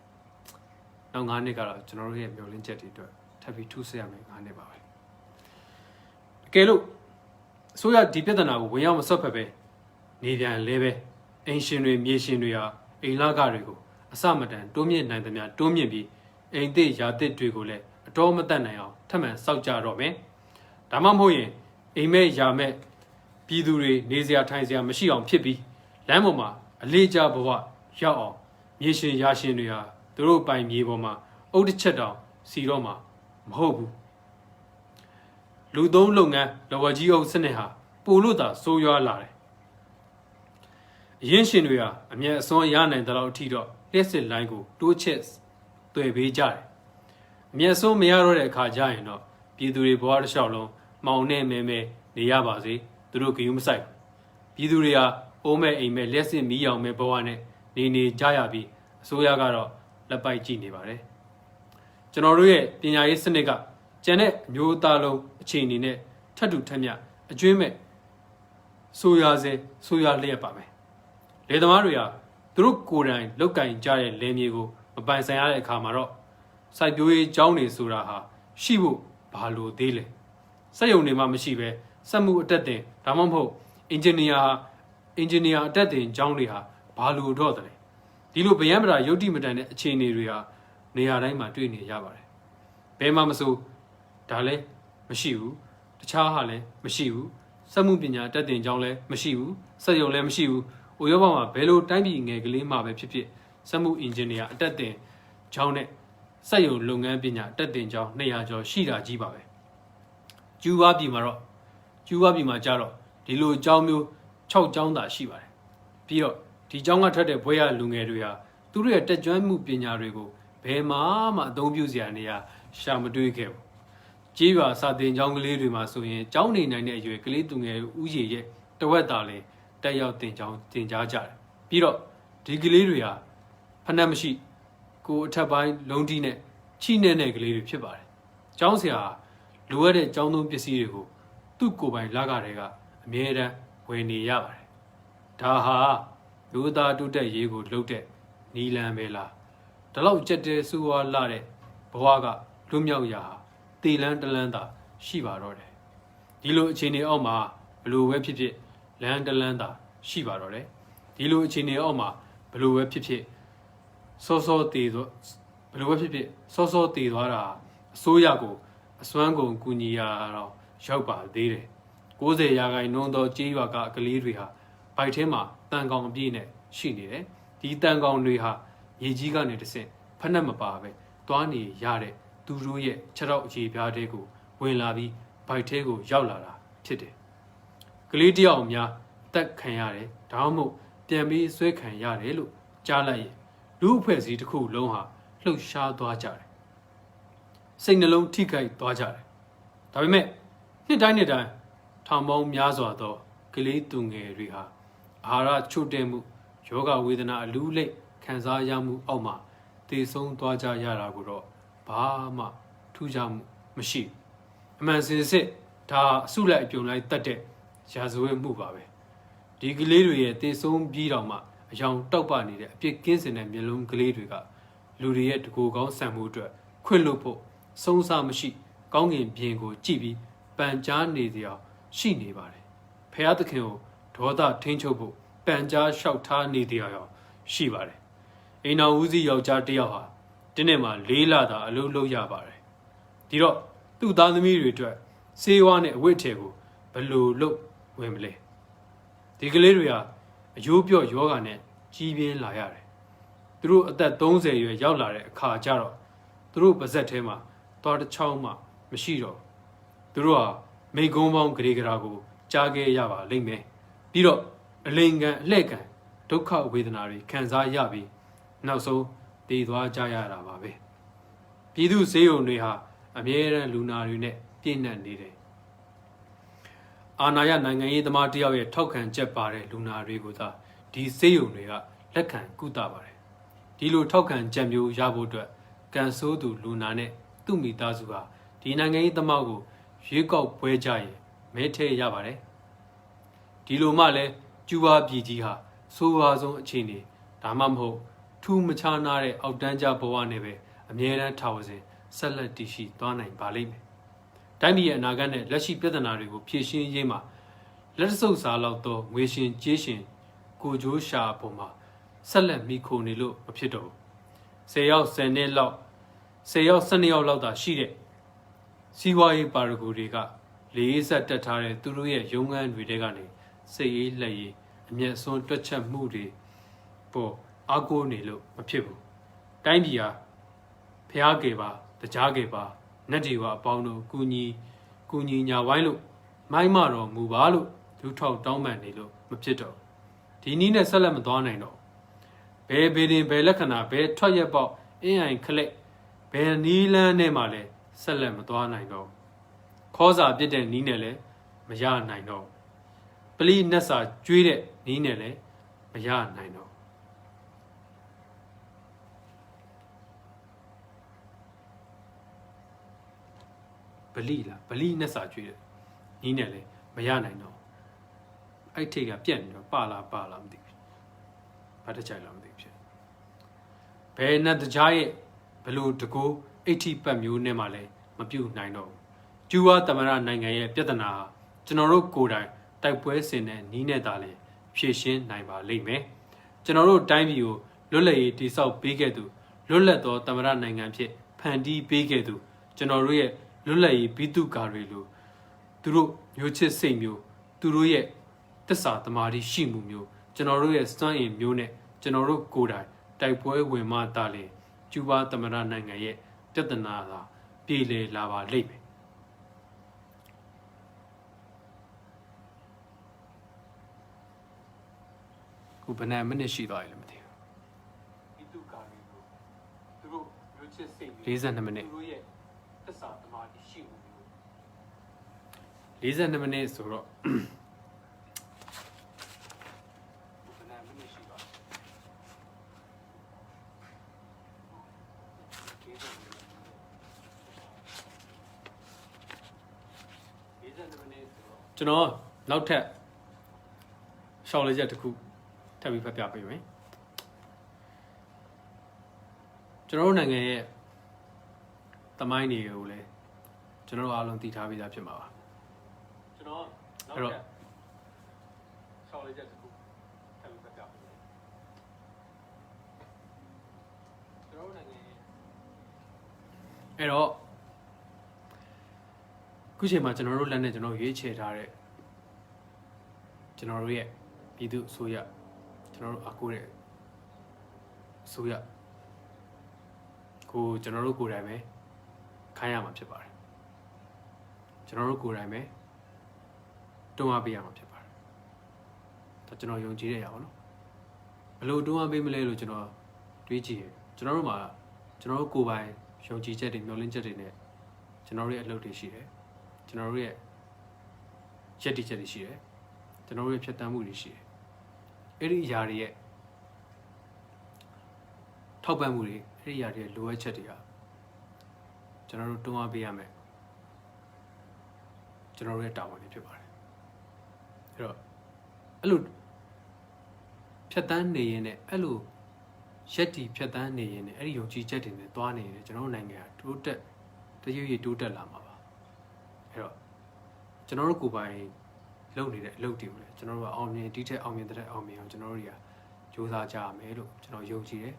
နောက်9နှစ်ကတော့ကျွန်တော်တို့ရဲ့မျှော်လင့်ချက်တွေအတွက်ထပ်ပြီးထူးဆရမယ်9နှစ်ပါပဲတကယ်လို့အစိုးရဒီပြဿနာကိုဝင်ရောက်မဆွတ်ဖက်ပဲနေပြန်လဲပဲအင်ရှင်တွေမြေရှင်တွေဟာအိမ်လာကတွေကိုအစမတန်တိုးမြင့်နိုင်သမျှတိုးမြင့်ပြီးအိမ်သစ်ရာသစ်တွေကိုလည်းအတော်မတတ်နိုင်အောင်ထပ်မံစောက်ကြတော့မယ်ဒါမှမဟုတ်ရင်အိမ်မဲ့ရာမဲ့ပြည်သူတွေနေစရာထိုင်စရာမရှိအောင်ဖြစ်ပြီးလမ်းပေါ်မှာအလေးကျဘဝရောက်အောင်မြေရှင်ရာရှင်တွေဟာသူတို့ပိုင်မြေပေါ်မှာအုတ်တစ်ချက်တောင်စီတော့မှာမဟုတ်ဘူးလူသုံးလုပ်ငန်းလဝကြီးအုပ်စနစ်ဟာပိုလို့သာဆိုးရွားလာတယ်အရင်ရှင်တွေဟာအမြဲအစွန်းရနိုင်တဲ့လောက်အထိတော့လက်စစ်လိုင်းကိုတိုးချက်တွေ့ပေးကြတယ်အမြဲအစွန်းမရတော့တဲ့အခါကျရင်တော့ပြည်သူတွေဘဝတစ်လျှောက်လုံးမောင်နဲ့မဲမဲနေရပါစေသူတို့ဂရုမစိုက်ပြည်သူတွေဟာအိုးမဲ့အိမ်မဲ့လက်စစ်မီးရောင်မဲ့ဘဝနဲ့နေကြရပြီးအစိုးရကတော့လက်ပိုက်ကြည့်နေပါတယ်ကျွန်တော်တို့ရဲ့ပညာရေးစနစ်ကကျန်တဲ့အမျိုးသားလုံးအခြေအနေနဲ့ထပ်တူထက်မြအကျွေးမဲ့ဆိုရလျက်ပါမယ်လေသမားတွေဟာသူတို့ကိုယ်တိုင်လောက်ကင်ကြတဲ့လယ်မြေကိုမပိုင်ဆိုင်ရတဲ့အခါမှာတော့စိုက်ပျိုးရေးကျောင်းတွေဆိုတာဟာရှိဖို့ဘာလို့သေးလဲစက်ရုံတွေမှမရှိပဲစက်မှုအတက်တင်ဒါမှမဟုတ်အင်ဂျင်နီယာအတက်တင်ကျောင်းတွေဟာဘာလို့တော့တယ်ဒီလိုဗျံပရာယုတ်တိမတန်တဲ့အခြေအနေတွေဟာနေရာတိုင်းမှာတွေ့နေရပါတယ်ဘယ်မှမဆိုဒါလည်းမရှိဘူးတခြားဟာလည်းမရှိဘူးစက်မှုပညာတက်တင်ကျောင်းလည်းမရှိဘူးစက်ရုံလည်းမရှိဘူးဥရောပမှာဘယ်လိုတိုင်းပြည်ငယ်ကလေးမှပဲဖြစ်ဖြစ်စက်မှုအင်ဂျင်နီယာအတက်တင်ကျောင်းနဲ့စက်ရုံလုပ်ငန်းပညာအတက်တင်ကျောင်း200ကျော်ရှိတာကြီးပါပဲကျူးဘာပြည်မှာကြတော့ဒီလိုကျောင်းမျိုး6ကျောင်းသာရှိပါတယ်ပြီးတော့ဒီကျောင်းကထွက်တဲ့ဘွဲရလူငယ်တွေဟာသူတို့ရဲ့တက်ကြွမှုပညာတွေကိုဘယ်မှအသုံးပြုစရာနေရာရှာမတွေ့ခဲ့ဘူးကြေးရွာစာသင်ကျောင်းကလေးတွေမှာဆိုရင်ကျောင်းနေနိုင်တဲ့အရွယ်ကလေးသူငယ်ဦးရေရဲ့တဝက်သားလည်းတက်ရောက်တင်ကျောင်းတင်ကြားကြတယ်ပြီးတော့ဒီကလေးတွေဟာဖဏတ်မရှိကိုအထက်ပိုင်းလုံးတီးနဲ့ချိနဲ့ကလေးတွေဖြစ်ပါတယ်ကျောင်းဆရာလိုအပ်တဲ့ကျောင်းသုံးပစ္စည်းတွေကိုသူ့ကိုယ်ပိုင်လကတွေကအမြဲတမ်းဝယ်နေရပါတယ်ဒါဟာလူသားတုတက်ရေးကိုလှုပ်တဲ့နီလန်ပဲလားဒီလောက်ကြက်တဲစူဝါလာတဲ့ဘဝကလွတ်မြောက်ရာတေလန်းတလန်းသာရှိပါတော့တယ်ဒီလိုအခြေအနေအောက်မှာဘလို့ပဲဖြစ်ဖြစ်လန်းတလန်းသာရှိပါတော့တယ်ဒီလိုအခြေအနေအောက်မှာဘလို့ပဲဖြစ်ဖြစ်စောတည်သွားတာအစိုးရကိုအစွမ်းကုန်ကူညီရတော့ရောက်ပါသေးတယ်90%သောကြေးရွာကလေးတွေဟာဘိုက်ထဲမှာတန်ကောင်အပြည့်နဲ့ရှိနေတယ်ဒီတန်ကောင်တွေဟာရေကြီးကနေတစ်ဆင့်ဖက်နှက်မပါပဲသွားနေရတဲ့သူတို့ရဲ့ခြေထောက်အခြေပြားတွေကိုဝင်လာပြီးဘိုက်ထဲကိုရောက်လာတာဖြစ်တယ်ကလေးတယောက်များအသက်ခံရတယ်ဒါမှမဟုတ်ပြန်ပြီးဆွဲခံရတယ်လို့ကြားလိုက်ရင်လူအဖွဲ့အစည်းတစ်ခုလုံးဟာလှုပ်ရှားသွားကြတယ်စိတ်နှလုံးထိခိုက်သွားကြတယ်ဒါပေမဲ့နှစ်တိုင်းထောင်ပေါင်းများစွာသောကလေးသူငယ်တွေဟာအာဟာရချို့တဲ့မှုယောဂဝေဒနာအလူးလိတ်ခံစားရမှုအောက်မှာတည်ဆုံးသွားကြရတာကိုတော့ဘာမှထူးခြားမှုမရှိအမှန်စင်စစ်ဒါအစုလိုက်အပြုံလိုက်တတ်တဲ့ရာဇဝတ်မှုပါပဲဒီကလေးတွေရဲ့တည်ဆုံးပြီးတော့မှအယောင်တောက်ပနေတဲ့အပြစ်ကင်းစင်တဲ့မျိုးလုံးကလေးတွေကလူတွေရဲ့တကူကောင်းဆံမှုအတွက်ခွင့်လို့ဖို့ဆုံးစားမရှိကောင်းကင်ပြင်ကိုကြည့်ပြီးပန်ကြားနေကြအောင်ရှိနေပါတယ်ဖခင်သခင်ကိုဒေါသထိန်းချုပ်ဖို့ပန်ကြားလျှောက်ထားနေကြအောင်ရှိပါတယ်အိမ်တော်ဦးစီးယောက်ျားတစ်ယောက်ဟာတင်းနဲ့မှာ4လသာအလုပ်လုပ်ရပါတယ်ဒီတော့သူ့သားသမီးတွေအတွက်စေဝါနဲ့အဝတ်ထည်ကိုဘယ်လိုလုပ်ဝင်မလဲဒီကလေးတွေဟာအယိုးပြော့ယောဂါနဲ့ကြီးပြင်းလာရတယ်သူတို့အသက်30ရွယ်ရောက်လာတဲ့အခါကျတော့သူတို့ပါဇက်ထဲမှာသွားတစ်ချောင်းမှမရှိတော့သူတို့ဟာမိကုံးပေါင်းဂရေဂရာကိုကြားခဲ့ရပါလိမ့်မယ်ပြီးတော့အလိန်ကန်အလှဲ့ကန်ဒုက္ခဝေဒနာတွေခံစားရပြီးနောက်ဆုံး တည်သွားကြရတာပါပဲပြည်သူစေယုံတွေဟာအမြဲတမ်းလူနာတွေနဲ့ပြည့်နှက်နေတယ်အာဏာရနိုင်ငံရေးသမားတယောက်ရဲ့ထောက်ခံချက်ပါတဲ့လူနာတွေကိုသာဒီစေယုံတွေကလက်ခံကုသပါတယ်ဒီလိုထောက်ခံချက်မျိုးရဖို့အတွက်ကန်ဆိုးသူလူနာနဲ့သူ့မိသားစုဟာဒီနိုင်ငံရေးသမားကိုရွေးကောက်ပွဲကြရင်မဲထည့်ရပါတယ်ဒီလိုမှလည်းကျူးဘာပြည်ကြီးဟာဆိုးဝါးဆုံးအခြေအနေဒါမှမဟုတ်ထူးမခြားနာတဲ့အောက်တန်းကြဘဝနဲ့ပဲအမြဲတမ်းထာဝစဉ်ဆက်လက်တည်ရှိသွားနိုင်ပါလိမ့်မယ်တိုင်းပြည်ရဲ့အနာဂတ်နဲ့လက်ရှိပြဿနာတွေကိုဖြေရှင်းရေးမှာလက်စုပ်စားလောက်သောငွေရှင်ကြေးရှင်ကိုကြိုးရှာပုံမှာဆက်လက်မိခိုနေလို့မဖြစ်တော့ဘူး10ယောက်10နှစ်လောက်10ယောက်12ယောက်လောက်သာရှိတဲ့စီးပွားရေးပါရဂူတွေက40တက်ထားတဲ့သူတို့ရဲ့ရုံးခန်းတွေတဲကနေစိတ်အေးလက်ရည်အမျက်စွန်းတွက်ချက်မှုတွေပေါ်အားကိုးနေလို့မဖြစ်ဘူးတိုင်းပြည်ဟာဖျားကေပါတရားကေပါနတ်ဒီဝအပေါင်းတို့ကူညီညာဝိုင်းလို့မိုင်းမတော်မူပါလို့ဒုထောက်တောင်းပန်နေလို့မဖြစ်တော့ဒီနည်းနဲ့ဆက်လက်မသွားနိုင်တော့ဘယ်ဘေဒင်ဘယ်လက္ခဏာဘယ်ထွက်ရက်ပေါက်အင်းအိုင်ခလက်ဘယ်နီးလန်းနဲ့မှလည်းဆက်လက်မသွားနိုင်တော့ခေါ်စာပြစ်တဲ့နီးနဲ့လည်းမရနိုင်တော့ပလိနတ်စာကျွေးတဲ့နီးနဲ့လည်းမရနိုင်တော့ဗလိနတ်စာကျွေးတဲ့နီးနဲ့လည်းမရနိုင်တော့အဲ့ထိတ်ကပြက်နေတော့ပါလာမသိဘူးဘာတကြိုက်လားမသိဘူးဖြစ်ဘယ်နဲ့တကြားရဲ့ဘလို့တကူ80ပတ်မျိုးနဲ့မှလည်းမပြုတ်နိုင်တော့ဘူးကျူးဝါသမရနိုင်ငံရဲ့ပြဿနာဟာကျွန်တော်တို့ကိုယ်တိုင်တိုက်ပွဲဆင်တဲ့နီးနဲ့သာလေဖြည့်ရှင်းနိုင်ပါလိမ့်မယ်ကျွန်တော်တို့တိုင်းပြည်ကိုလွတ်လပ်ရေးတိဆောက်ပေးခဲ့သူလွတ်လပ်သောသမရနိုင်ငံဖြစ်ဖန်တီးပေးခဲ့သူကျွန်တော်တို့ရဲ့လွတ်လပ်ရေးဘိတုကာတွေလိုသူတို့မျိုးချစ်စိတ်မျိုးသူတို့ရဲ့တစ္ဆာသမာဓိရှိမှုမျိုးကျွန်တော်တို့ရဲ့စွမ်းအင်မျိုးနဲ့ကျွန်တော်တို့ကိုယ်တိုင်တိုက်ပွဲဝင်မှသာလေကျူးဘာသမရနိုင်ငံရဲ့ပြဿနာသာပြေလည်လာပါလိမ့်မယ်ခုဘယ်နှမိနစ်ရှိသွားပြီလဲမသိဘူးဘိတုကာတွေလိုသူတို့မျိုးချစ်စိတ်မျိုး42မိနစ်သူတို့ရဲ့တစ္ဆာသမာဓိရှိမှုမျိုး42မိနစ်ဆိုတော့ကျွန်တော်နောက်ထပ်ရှောက်လေးချက်တစ်ခုထပ်ပြီးဖတ်ပြပေးမယ်ကျွန်တော်တို့နိုင်ငံရဲ့သမိုင်းတွေကိုလည်းကျွန်တော်တို့အားလုံးသိထားပြီးသားဖြစ်မှာပါကျွန်တော်နောက်ထပ်ရှောက်လေးချက်တစ်ခုထပ်ပြီးဖတ်ပြပေးမယ်ကျွန်တော်တို့နိုင်ငံရဲ့အဲ့တော့ခုချိန်မှာကျွန်တော်တို့လက်နဲ့ကျွန်တော်ရွေးချယ်ထားတဲ့ကျွန်တော်တို့ရဲ့ပြည်သူအစိုးရကျွန်တော်တို့အကူတဲ့အစိုးရကိုကျွန်တော်တို့ကိုယ်တိုင်ပဲခိုင်းရမှာဖြစ်ပါတယ်ကျွန်တော်တို့ကိုယ်တိုင်ပဲတွန်းအားပေးရမှာဖြစ်ပါတယ်ဒါကျွန်တော်ယုံကြည်တဲ့အရာပေါ့နော်ဘယ်လိုတွန်းအားပေးမလဲလို့ကျွန်တော်တွေးကြည့်ရကျွန်တော်တို့မှာကျွန်တော်တို့ကိုယ်ပိုင်ယုံကြည်ချက်တွေမျှော်လင့်ချက်တွေနဲ့ကျွန်တော်တို့ရဲ့အလုပ်တွေရှိတယ်ကျွန်တော်တို့ရဲ့ရက်တိချက်တွေရှိတယ်ကျွန်တော်တို့ရဲ့ဖြတ်တန်းမှုတွေရှိတယ်အဲ့ဒီအရာတွေရဲ့ထောက်ပံ့မှုတွေအဲ့ဒီအရာတွေရဲ့လိုအပ်ချက်တွေဟာကျွန်တော်တို့တွန်းအားပေးရမယ်ကျွန်တော်တို့ရဲ့တာဝန်တွေဖြစ်ပါတယ်အဲ့တော့အဲ့လိုဖြတ်တန်းနေရင်နဲ့အဲ့လိုရက်တိဖြတ်တန်းနေရင်နဲ့အဲ့ဒီယုံကြည်ချက်တွေနဲ့တွားနေရင်ကျွန်တော်တို့နိုင်ငံကတိုးတက်တရွေ့ရွေ့တိုးတက်လာမှာပါအဲ့တော့ကျွန်တော်တို့ကိုယ်ပိုင်လုပ်နေတဲ့အလုပ်တွေကိုလည်းကျွန်တော်တို့ကအောင်မြင်ဒီထက်အောင်မြင်တဲ့အောင်မြင်အောင်ကျွန်တော်တို့တွေကစူးစမ်းကြရမယ်လို့ကျွန်တော်ယုံကြည်တယ်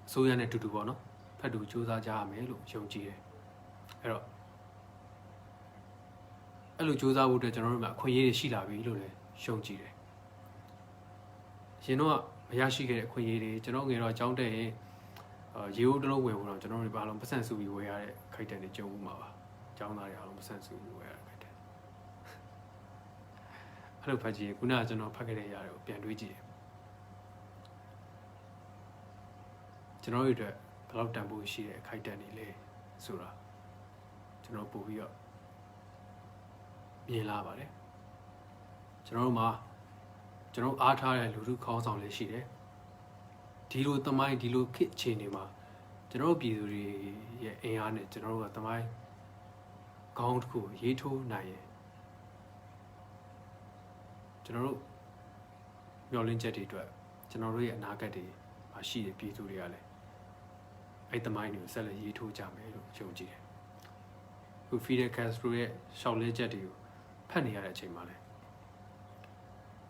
အစိုးရနဲ့တူတူပေါ့နော်ဖတ်တူစူးစမ်းကြရမယ်လို့ယုံကြည်တယ်အဲ့တော့အဲ့လိုစူးစမ်းဖို့အတွက်ကျွန်တော်တို့မှာအခွင့်အရေးတွေရှိလာပြီလို့လည်းယုံကြည်တယ်ရင်တော့မရရှိခဲ့တဲ့အခွင့်အရေးတွေကျွန်တော်ငယ်တော့အကြောင်းတက်ရင်ရေဦးတစ်လုံးဝယ်ဖို့တော့ကျွန်တော်တို့ဘာလို့ပတ်စံစုပြီးဝယ်ရတဲ့ခိုက်တန်တွေကြုံမှုမှာပါအကြောင်းသားတွေအားလုံးပတ်စံစုပြီးဝယ်ရတဲ့ခိုက်တန်အဲ့လိုဖတ်ကြည့်ရင်ခုနကကျွန်တော်ဖတ်ခဲ့တဲ့အရာတွေကိုပြန်တွေးကြည့်တယ် ကျွန်တော်တို့အတွက်ဘယ်လောက်တန်ဖိုးရှိတဲ့အခိုက်အတန့်တွေလဲဆိုတာကျွန်တော်ပို့ပြီးတော့မြင်လာပါတယ်ကျွန်တော်တို့မှာကျွန်တော်အားထားတဲ့လူထုခေါင်းဆောင်လေးရှိတယ်ဒီလိုသမိုင်းဒီလိုခေတ်အခြေအနေမှာကျွန်တော်ပြည်သူတွေရဲ့အင်အားနဲ့ကျွန်တော်တို့ကသမိုင်းကောင်းတစ်ခုရေးထိုးနိုင်ရင်ကျွန်တော်တို့မျှော်လင့်ချက်တွေအတွက်ကျွန်တော်တို့ရဲ့အနာဂတ်တွေမှာရှိတဲ့ပြည်သူတွေကလည်းအဲ့သမိုင်းတွေကိုဆက်လက်ရေးထိုးကြမယ်လို့ယုံကြည်တယ်ခု Fidel Castro ရဲ့ရှောက်လဲချက်တွေကိုဖတ်နေရတဲ့အချိန်မှာလည်း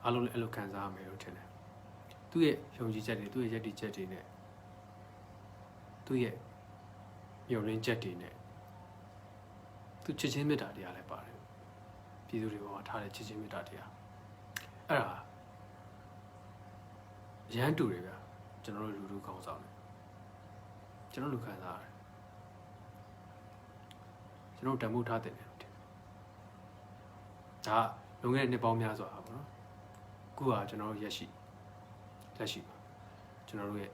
အားလုံးလည်းအဲ့လိုခံစားရမယ်လို့ထင်တယ်သူ့ရဲ့ယုံကြည်ချက်တွေသူ့ရဲ့ယက်တီချက်တွေနဲ့သူ့ရဲ့မျှော်လင့်ချက်တွေနဲ့သူချစ်ချင်းမေတ္တာတရားလည်းပါတယ်ပြည်သူတွေပေါ်မှာထားတဲ့ချစ်ချင်းမေတ္တာတရားအဲ့ဒါရမ်းတူတယ်ဗျာကျွန်တော်တို့လူထုကောင်းဆောင်တယ်ကျွန်တော်လူခံစားရတယ်ကျွန်တော်တန်ဖိုးထားတယ်လို့ထင်ဒါလွန်ခဲ့တဲ့နှစ်ပေါင်းများစွာပါပေါ့နော်အခုကကျွန်တော်တို့ရက်ရှိလက်ရှိပါကျွန်တော်တို့ရဲ့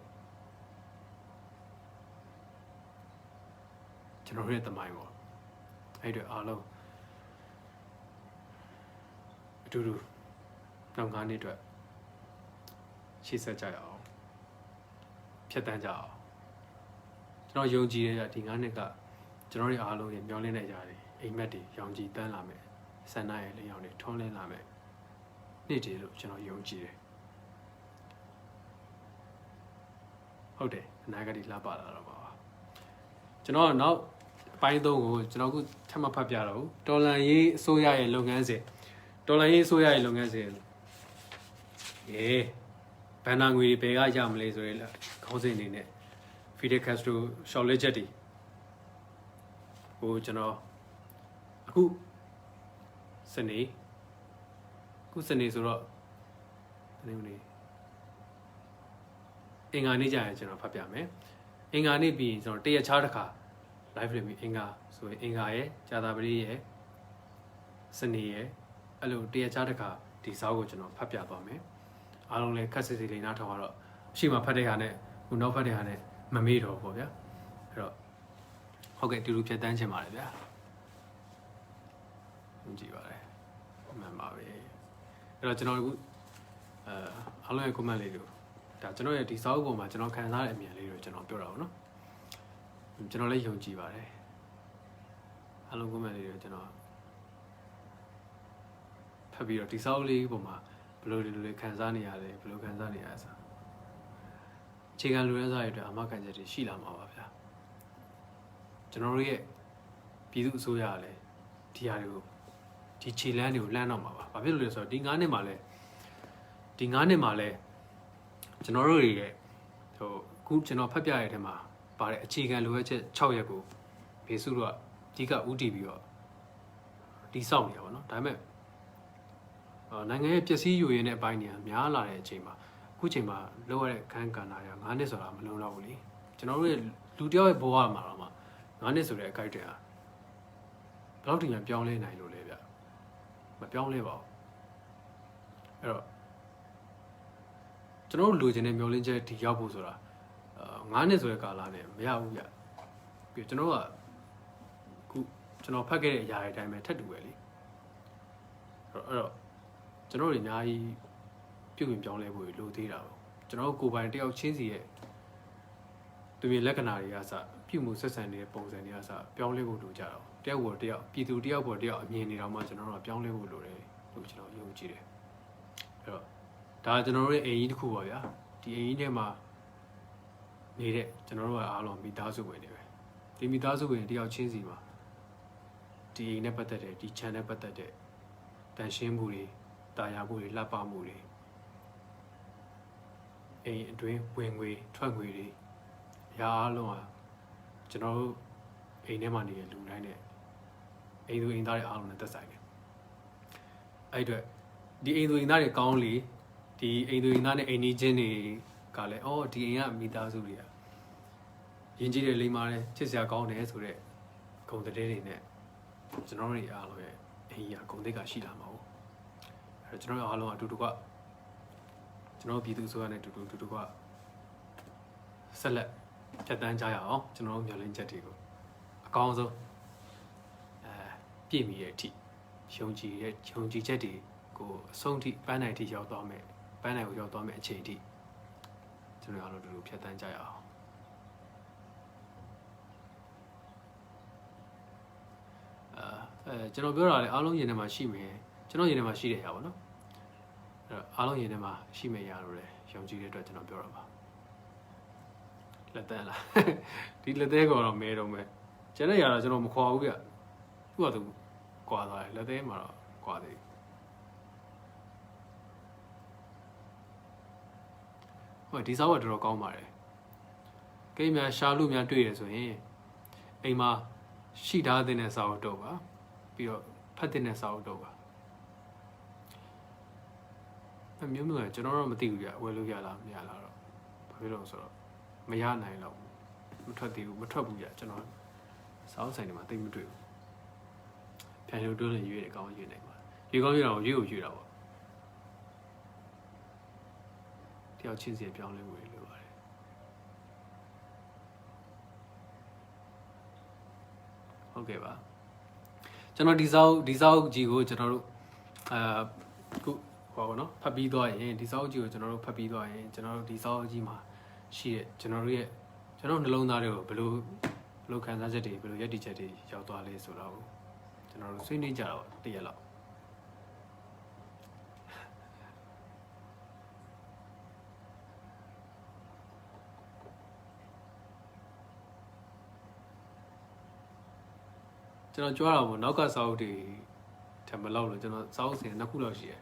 သမိုင်းပေါ့အဲ့တွေအားလုံးအတူတူနောက်9နှစ်အတွက်ရှေ့ဆက်ကြရအောင်ဖြတ်တန်းကြအောင်ကျွန်တော်ယုံကြည်ရတဲ့ဒီ9နှစ်ကကျွန်တော်တို့အားလုံးရဲ့မျှော်လင့်တဲ့ຢာတွေအိမ်မက်တွေရောင်ကြည်တန်းလာမယ်ဆန္ဒရဲ့လျောင်းတွေထွန်းလင်းလာမယ်နေ့တည်းလို့ကျွန်တော်ယုံကြည်တယ်ဟုတ်တယ်အနာဂတ်လှပလာတော့ပါကျွန်တော်နောက်အပိုင်း3ကိုကျွန်တော်ခုထပ်မဖတ်ပြတော့ဘူးတော်လန်ရေးအစိုးရရဲ့လုပ်ငန်းစဉ်တော်လန်ရေးအစိုးရရဲ့လုပ်ငန်းစဉ်ဘန်နာငွေတွေဘယ်ကရမလဲဆိုရဲခေါင်းစဉ်အနေနဲ့ Fidel Castro ရှောက်လက်ချက်တွေဟိုကျွန်တော်အခုစနေဆိုတော့ဒီနေ့အင်္ဂါနေ့ကျရင်ကျွန်တော်ဖတ်ပြမယ်အင်္ဂါနေ့ပြီးရင်ကျွန်တော်တရက်ခြားတစ်ခါ live လုပ်ပြီးအင်္ဂါဆိုရင်အင်္ဂါရဲ့ကြာသပတေးရဲ့စနေရဲ့အဲ့လိုတရက်ခြားတစ်ခါဒီဇာတ်ကိုကျွန်တော်ဖတ်ပြသွားမယ်အားလုံးလည်းခက်စစ်စစ်လေးနားထောင်တော့ရှိမှဖတ်တဲ့ဟာနဲ့ခုနောက်ဖတ်တဲ့ဟာနဲ့မမေ့တော့ပေါ့ဗျာအဲ့တော့ဟုတ်ကဲ့တူတူဖြတ်တန်းချင်ပါတယ်ဗျာကြည့်ပါလေမှန်ပါပဲအဲ့တော့ကျွန်တော်အခုအားလုံးရဲ့ comment လေးတွေကိုဒါကျွန်တော်ရဲ့ဒီစာအုပ်ပေါ်မှာကျွန်တော်ခံစားတဲ့အမြင်လေးတွေကိုကျွန်တော်ပြောတာပေါ့နော်ကျွန်တော်လည်းယုံကြည်ပါတယ်အားလုံး comment လေးတွေကိုကျွန်တော်ဖတ်ပြီးတော့ဒီစာအုပ်လေးပေါ်မှာဘယ်လိုခံစားနေရလဲဘယ်လိုခံစားနေရလဲဆိုအခြေခံလူရင်းစားရတဲ့အာမခံချက်တွေရှိလာမှာပါဗျာကျွန်တော်တို့ရဲ့ပြည်သူအစိုးရကလည်းဒီဟာတွေကိုဒီခြေလမ်းတွေကိုလှမ်းတော့မှာပါဘာဖြစ်လို့လဲဆိုတော့ဒီ9နှစ်မှာလဲကျွန်တော်တို့ရဲ့ဟိုအခုကျွန်တော်ဖတ်ပြရတဲ့ထဲမှာပါတဲ့အခြေခံလိုအပ်ချက်6ရက်ကိုဘေစုတော့အဓိကဥတည်ပြီးတော့တိစောက်နေရပါတော့ဒါပေမဲ့နိုင်ငံရဲ့ပျက်စီးယိုရင်းတဲ့အပိုင်းတွေကများလာတဲ့အချိန်မှာအခုချိန်မှာလောရတဲ့ခန်းကဏ္ဍရ9နှစ်ဆိုတာမလုံလောက်ဘူးလေကျွန်တော်တို့ရဲ့လူတယောက်ရဲ့ဘဝမှာတော့မှ9နှစ်ဆိုတဲ့အခိုက်အတန့်ဟာဘယ်လောက်ထိမှပြောင်းလဲနိုင်လို့လဲဗျမပြောင်းလဲပါဘူးအဲ့တော့ကျွန်တော်တို့လိုချင်တဲ့မျှော်လင့်ချက်ဒီရောက်ဖို့ဆိုတာ9နှစ်ဆိုတဲ့ကာလနဲ့မရဘူးဗျပြီးကျွန်တော်ကအခုကျွန်တော်ဖတ်ခဲ့တဲ့အရာတွေအတိုင်းပဲထပ်တူပဲလေအဲ့တော့ကျွန်တော်တို့အများကြီးပြုပြင်ပြောင်းလဲဖို့လိုသေးတာပေါ့ကျွန်တော်တို့ကိုယ်ပိုင်တယောက်ချင်းစီရဲ့သူရဲ့လက္ခဏာတွေကစပြုမှုဆက်ဆံနေတဲ့ပုံစံတွေကစပြောင်းလဲဖို့လိုကြတော့တယောက်ပေါ်တယောက်ပြည်သူတယောက်ပေါ်တယောက်အမြင်နေတော့မှကျွန်တော်တို့ကပြောင်းလဲဖို့လိုတယ်လို့ကျွန်တော်ယုံကြည်တယ်အဲ့တော့ဒါကျွန်တော်တို့ရဲ့အိမ်ကြီးတစ်ခုပါဗျာဒီအိမ်ကြီးထဲမှာနေတဲ့ကျွန်တော်တို့ကအားလုံးမိသားစုဝင်တွေပဲဒီမိသားစုဝင်တယောက်ချင်းစီမှာဒီအိမ်နဲ့ပတ်သက်တဲ့ဒီ channel နဲ့ပတ်သက်တဲ့တန်ရှင်းမှုတွေတာယာမှုတွေလှပမှုတွေအိမ်အတွင်းဝင်ငွေထွက်ငွေတွေအရာအလုံးဟာကျွန်တော်တို့အိမ်ထဲမှာနေတဲ့လူတိုင်းနဲ့အိမ်သူအိမ်သားတွေအားလုံးနဲ့သက်ဆိုင်တယ်အဲ့အတွက်ဒီအိမ်သူအိမ်သားတွေကောင်းလေဒီအိမ်သူအိမ်သားနဲ့အိမ်ကြီးချင်းတွေကလည်းအော်ဒီအိမ်ကမိသားစုတွေကယဉ်ကျေးတဲ့လိမ္မာတဲ့ချစ်စရာကောင်းတယ်ဆိုတော့ဂုဏ်သတင်းတွေနဲ့ကျွန်တော်တို့အားလုံးရဲ့အိမ်ကြီးကဂုဏ်သိက္ခာရှိလာမှာဟုတ်အဲ့ကျွန်တော်တို့အားလုံးအတူတူကကျွန်တော်ပြည်သူအစိုးရနဲ့တူတူကဆက်လက် ဖြတ်တန်းကြရအောင်ကျွန်တော်တို့မျှော်လင့်ချက်တွေကိုအကောင်းဆုံးပြည့်မီတဲ့အထိယုံကြည်ချက်တွေကိုအဆုံးထိပန်းနိုင်ထိရောက်သွားမယ်ပန်းနိုင်ကိုရောက်သွားမယ်အချိန်ထိကျွန်တော်အားလုံးတို့ဖြတ်တန်းကြရအောင်ကျွန်တော်ပြောတာလေအားလုံးရင်ထဲမှာရှိမယ်ကျွန်တော်ရင်ထဲမှာရှိတယ်ရပါတော့အဲ့တော့အားလုံးရင်ထဲမှာရှိမယ်ရလို့လေယုံကြည်တဲ့အတွက်ကျွန်တော်ပြောတာပါလက်တန်းလားဒီလက်သေးကတော့မဲတော့မဲကျန်တဲ့ຢာတော့ကျွန်တော်မခွာဘူးဗျသူ့ဟာသူကွာသွားတယ်လက်သေးမှာတော့ကွာသေးဟုတ်ဒီစားကတော်တော်ကောင်းပါတယ်ကိန်းများရှားလို့များတွေ့ရဆိုရင်အိမ်မှာရှိထားတဲ့စာအုပ်တော့ပါပြီးတော့ဖတ်တဲ့စာအုပ်တော့ပါအမျိုးမျိုးကျွန်တော်တော့မသိဘူးဗျဝယ်လို့ရလားမရလားတော့ဘာဖြစ်လို့ဆိုတော့မရနိုင်တော့မထွက်သေးဘူးမထွက်ဘူးဗျကျွန်တော်စာအုပ်ဆိုင်တွေမှာသိမတွေ့ဘူးဖြန်လို့တွန်းလည်းရွေးတယ်ကောင်းရွေးနိုင်ပါရွေးကောင်းရွေးတော့ရွေးကိုရွေးတာပေါ့တယောက်ချင်းစီပြောင်းလဲမှုတွေလိုပါတယ်ဟုတ်ကဲ့ပါကျွန်တော်ဒီစာအုပ်ကြီးကိုကျွန်တော်တို့ခုဟောပါတော့ဖတ်ပြီးသွားရင်ဒီစာအုပ်ကြီးကိုကျွန်တော်တို့ဖတ်ပြီးသွားရင်ကျွန်တော်တို့ဒီစာအုပ်ကြီးမှာရှိတဲ့ကျွန်တော်နှလုံးသားတွေကိုဘယ်လိုခံစားချက်တွေဘယ်လိုရည်တည်ချက်တွေရောက်သွားလဲဆိုတော့ကျွန်တော်တို့ဆွေးနွေးကြတော့တရက်လောက်ကျွန်တော်ကြွားတာပေါ့နောက်ကစာအုပ်တွေထပ်မလောက်လို့ကျွန်တော်စာအုပ်စင်2ခုလောက်ရှိတယ်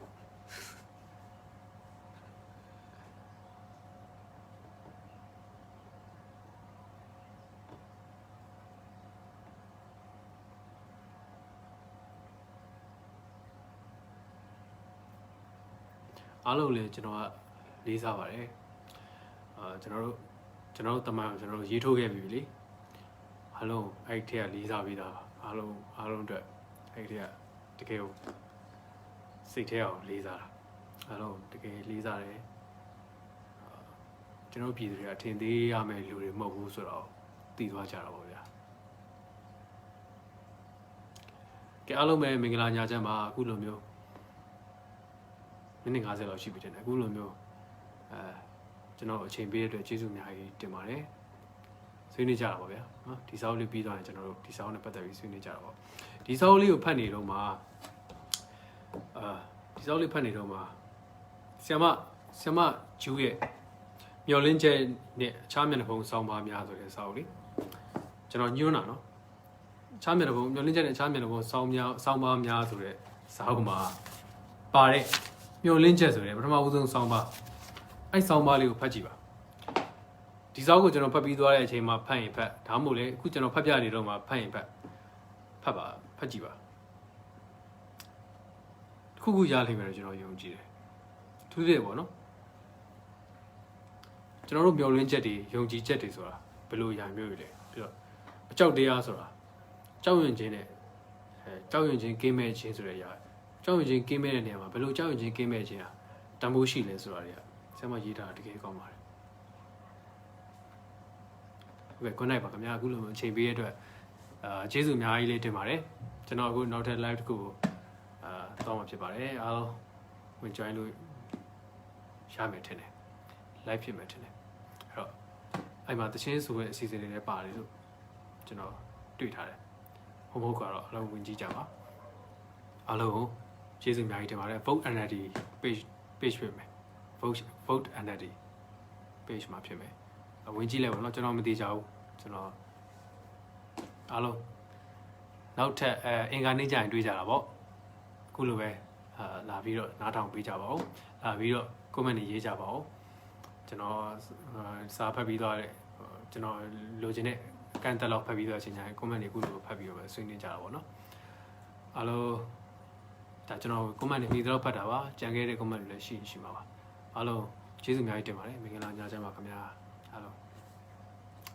အားလုံးလည်းကျွန်တော်ကလေးစားပါတယ်ကျွန်တော်တို့တမန်ကျွန်တော်တို့ရေးထိုးခဲ့ပြီလေအားလုံးအဲ့ထက်ကလေးစားပြီးသားအားလုံးအတွက်အဲ့ထက်ကတကယ်ကိုစိတ်ထဲအောင်လေးစားတာအားလုံးတကယ်လေးစားတယ်ကျွန်တော်ပြည်သူတွေကထင်သေးရမယ့်လူတွေမဟုတ်ဘူးဆိုတော့သိသွားကြတော့ဗောဗျာကဲအားလုံးပဲမင်္ဂလာညချမ်းပါအခုလိုမျိုးမိနစ်50လောက်ရှိပြီတဲ့အခုလိုမျိုးကျွန်တော်အချိန်ပေးတဲ့အတွက်ကျေးဇူးအများကြီးတင်ပါတယ်ဆွေးနွေးကြတာပါဗျာနော်ဒီစာအုပ်လေးပြီးသွားရင်ကျွန်တော်တို့ဒီစာအုပ်နဲ့ပတ်သက်ပြီးဆွေးနွေးကြတာပေါ့ဒီစာအုပ်လေးကိုဖတ်နေတော့မှာဒီစာအုပ်လေးဖတ်နေတော့မှာဆရာမဂျူးရဲ့မျောလင်းချက်နဲ့အခြားမျက်နှာပုံစောင်းပါများဆိုတဲ့စာအုပ်လေးကျွန်တော်ညွှန်းတာနော်အခြားမျက်နှာပုံမျောလင်းချက်နဲ့အခြားမျက်နှာပုံစောင်းပါများဆိုတဲ့စာအုပ်မှာပါတဲ့မျောလင်းချက်ဆိုတဲ့ပထမဦးဆုံးစောင်းပါအဲ့စောင်းပါလေးကိုဖတ်ကြည့်ပါဒီစာအုပ်ကိုကျွန်တော်ဖတ်ပြီးသွားတဲ့အချိန်မှာဖတ်ရင်ဖတ်ဒါမှမဟုတ်လေအခုကျွန်တော်ဖတ်ပြနေတော့မှဖတ်ရင်ဖတ်ကြည့်ပါခုရလိမ့်မယ်လို့ကျွန်တော်ယုံကြည်တယ်ထူးတယ်ပေါ့နော်ကျွန်တော်တို့မျောလင်းချက်တွေယုံကြည်ချက်တွေဆိုတာဘယ်လိုအရာမျိုးတွေလဲပြီးတော့အကြောက်တရားဆိုတာကြောက်ရွံ့ခြင်းနဲ့ကြောက်ရွံ့ခြင်းကင်းမဲ့ခြင်းဆိုတဲ့အရာကြောက်ရွံ့ခြင်းကင်းမဲ့တဲ့နေရာမှာဘယ်လိုကြောက်ရွံ့ခြင်းကင်းမဲ့ခြင်းဟာတန်ဖိုးရှိလဲဆိုတာတွေကဆရာမရေးထားတာတကယ်ကောင်းပါတယ်ဟုတ်ကဲ့ good night ပါခင်ဗျာအခုလိုအချိန်ပေးရတဲ့အတွက်ကျေးဇူးအများကြီးလေးတင်ပါတယ်ကျွန်တော်အခုနောက်ထပ် live တစ်ခုကိုတော့မှာဖြစ်ပါတယ်အားလုံးဝင် join လို့ရမယ်ထင်တယ် live ဖြစ်မယ်ထင်တယ်အဲ့တော့အဲ့မှာတချင်းဆိုတဲ့အစီအစဉ်တွေလည်းပါတယ်လို့ကျွန်တော်တွေ့ထားတယ်ဟုတ်မဟုတ်ကတော့အားလုံးဝင်ကြည့်ကြပါအားလုံးကိုကျေးဇူးအများကြီးတင်ပါတယ် vote NLD page ဖြစ်မယ် vote NLD page မှာဖြစ်မယ်ဝင်ကြည့်လိုက်ပါတော့ကျွန်တော်မသိကြဘူးကျွန်တော်အားလုံးနောက်ထပ်အင်္ဂါနေ့ကျရင်တွေ့ကြတာပေါ့အခုလိုပဲလာပြီးတော့နားထောင်ပေးကြပါဦးလာပြီးတော့ comment တွေရေးကြပါဦးကျွန်တော်စာဖတ်ပြီးသွားတယ်ကျွန်တော်လိုချင်တဲ့ကန်တက်လောက်ဖတ်ပြီးသွားချိန်ကျရင် comment တွေအခုလိုဖတ်ပြီးတော့ဆွေးနွေးကြတာပေါ့နော်အားလုံးဒါကျွန်တော် comment တွေပြီးတော့ဖတ်တာပါကြံခဲ့တဲ့ comment တွေလည်းရှိမှာပါအားလုံးကျေးဇူးအများကြီးတင်ပါတယ်မင်္ဂလာညချမ်းပါခင်ဗျာအားလုံး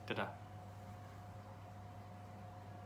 တတာ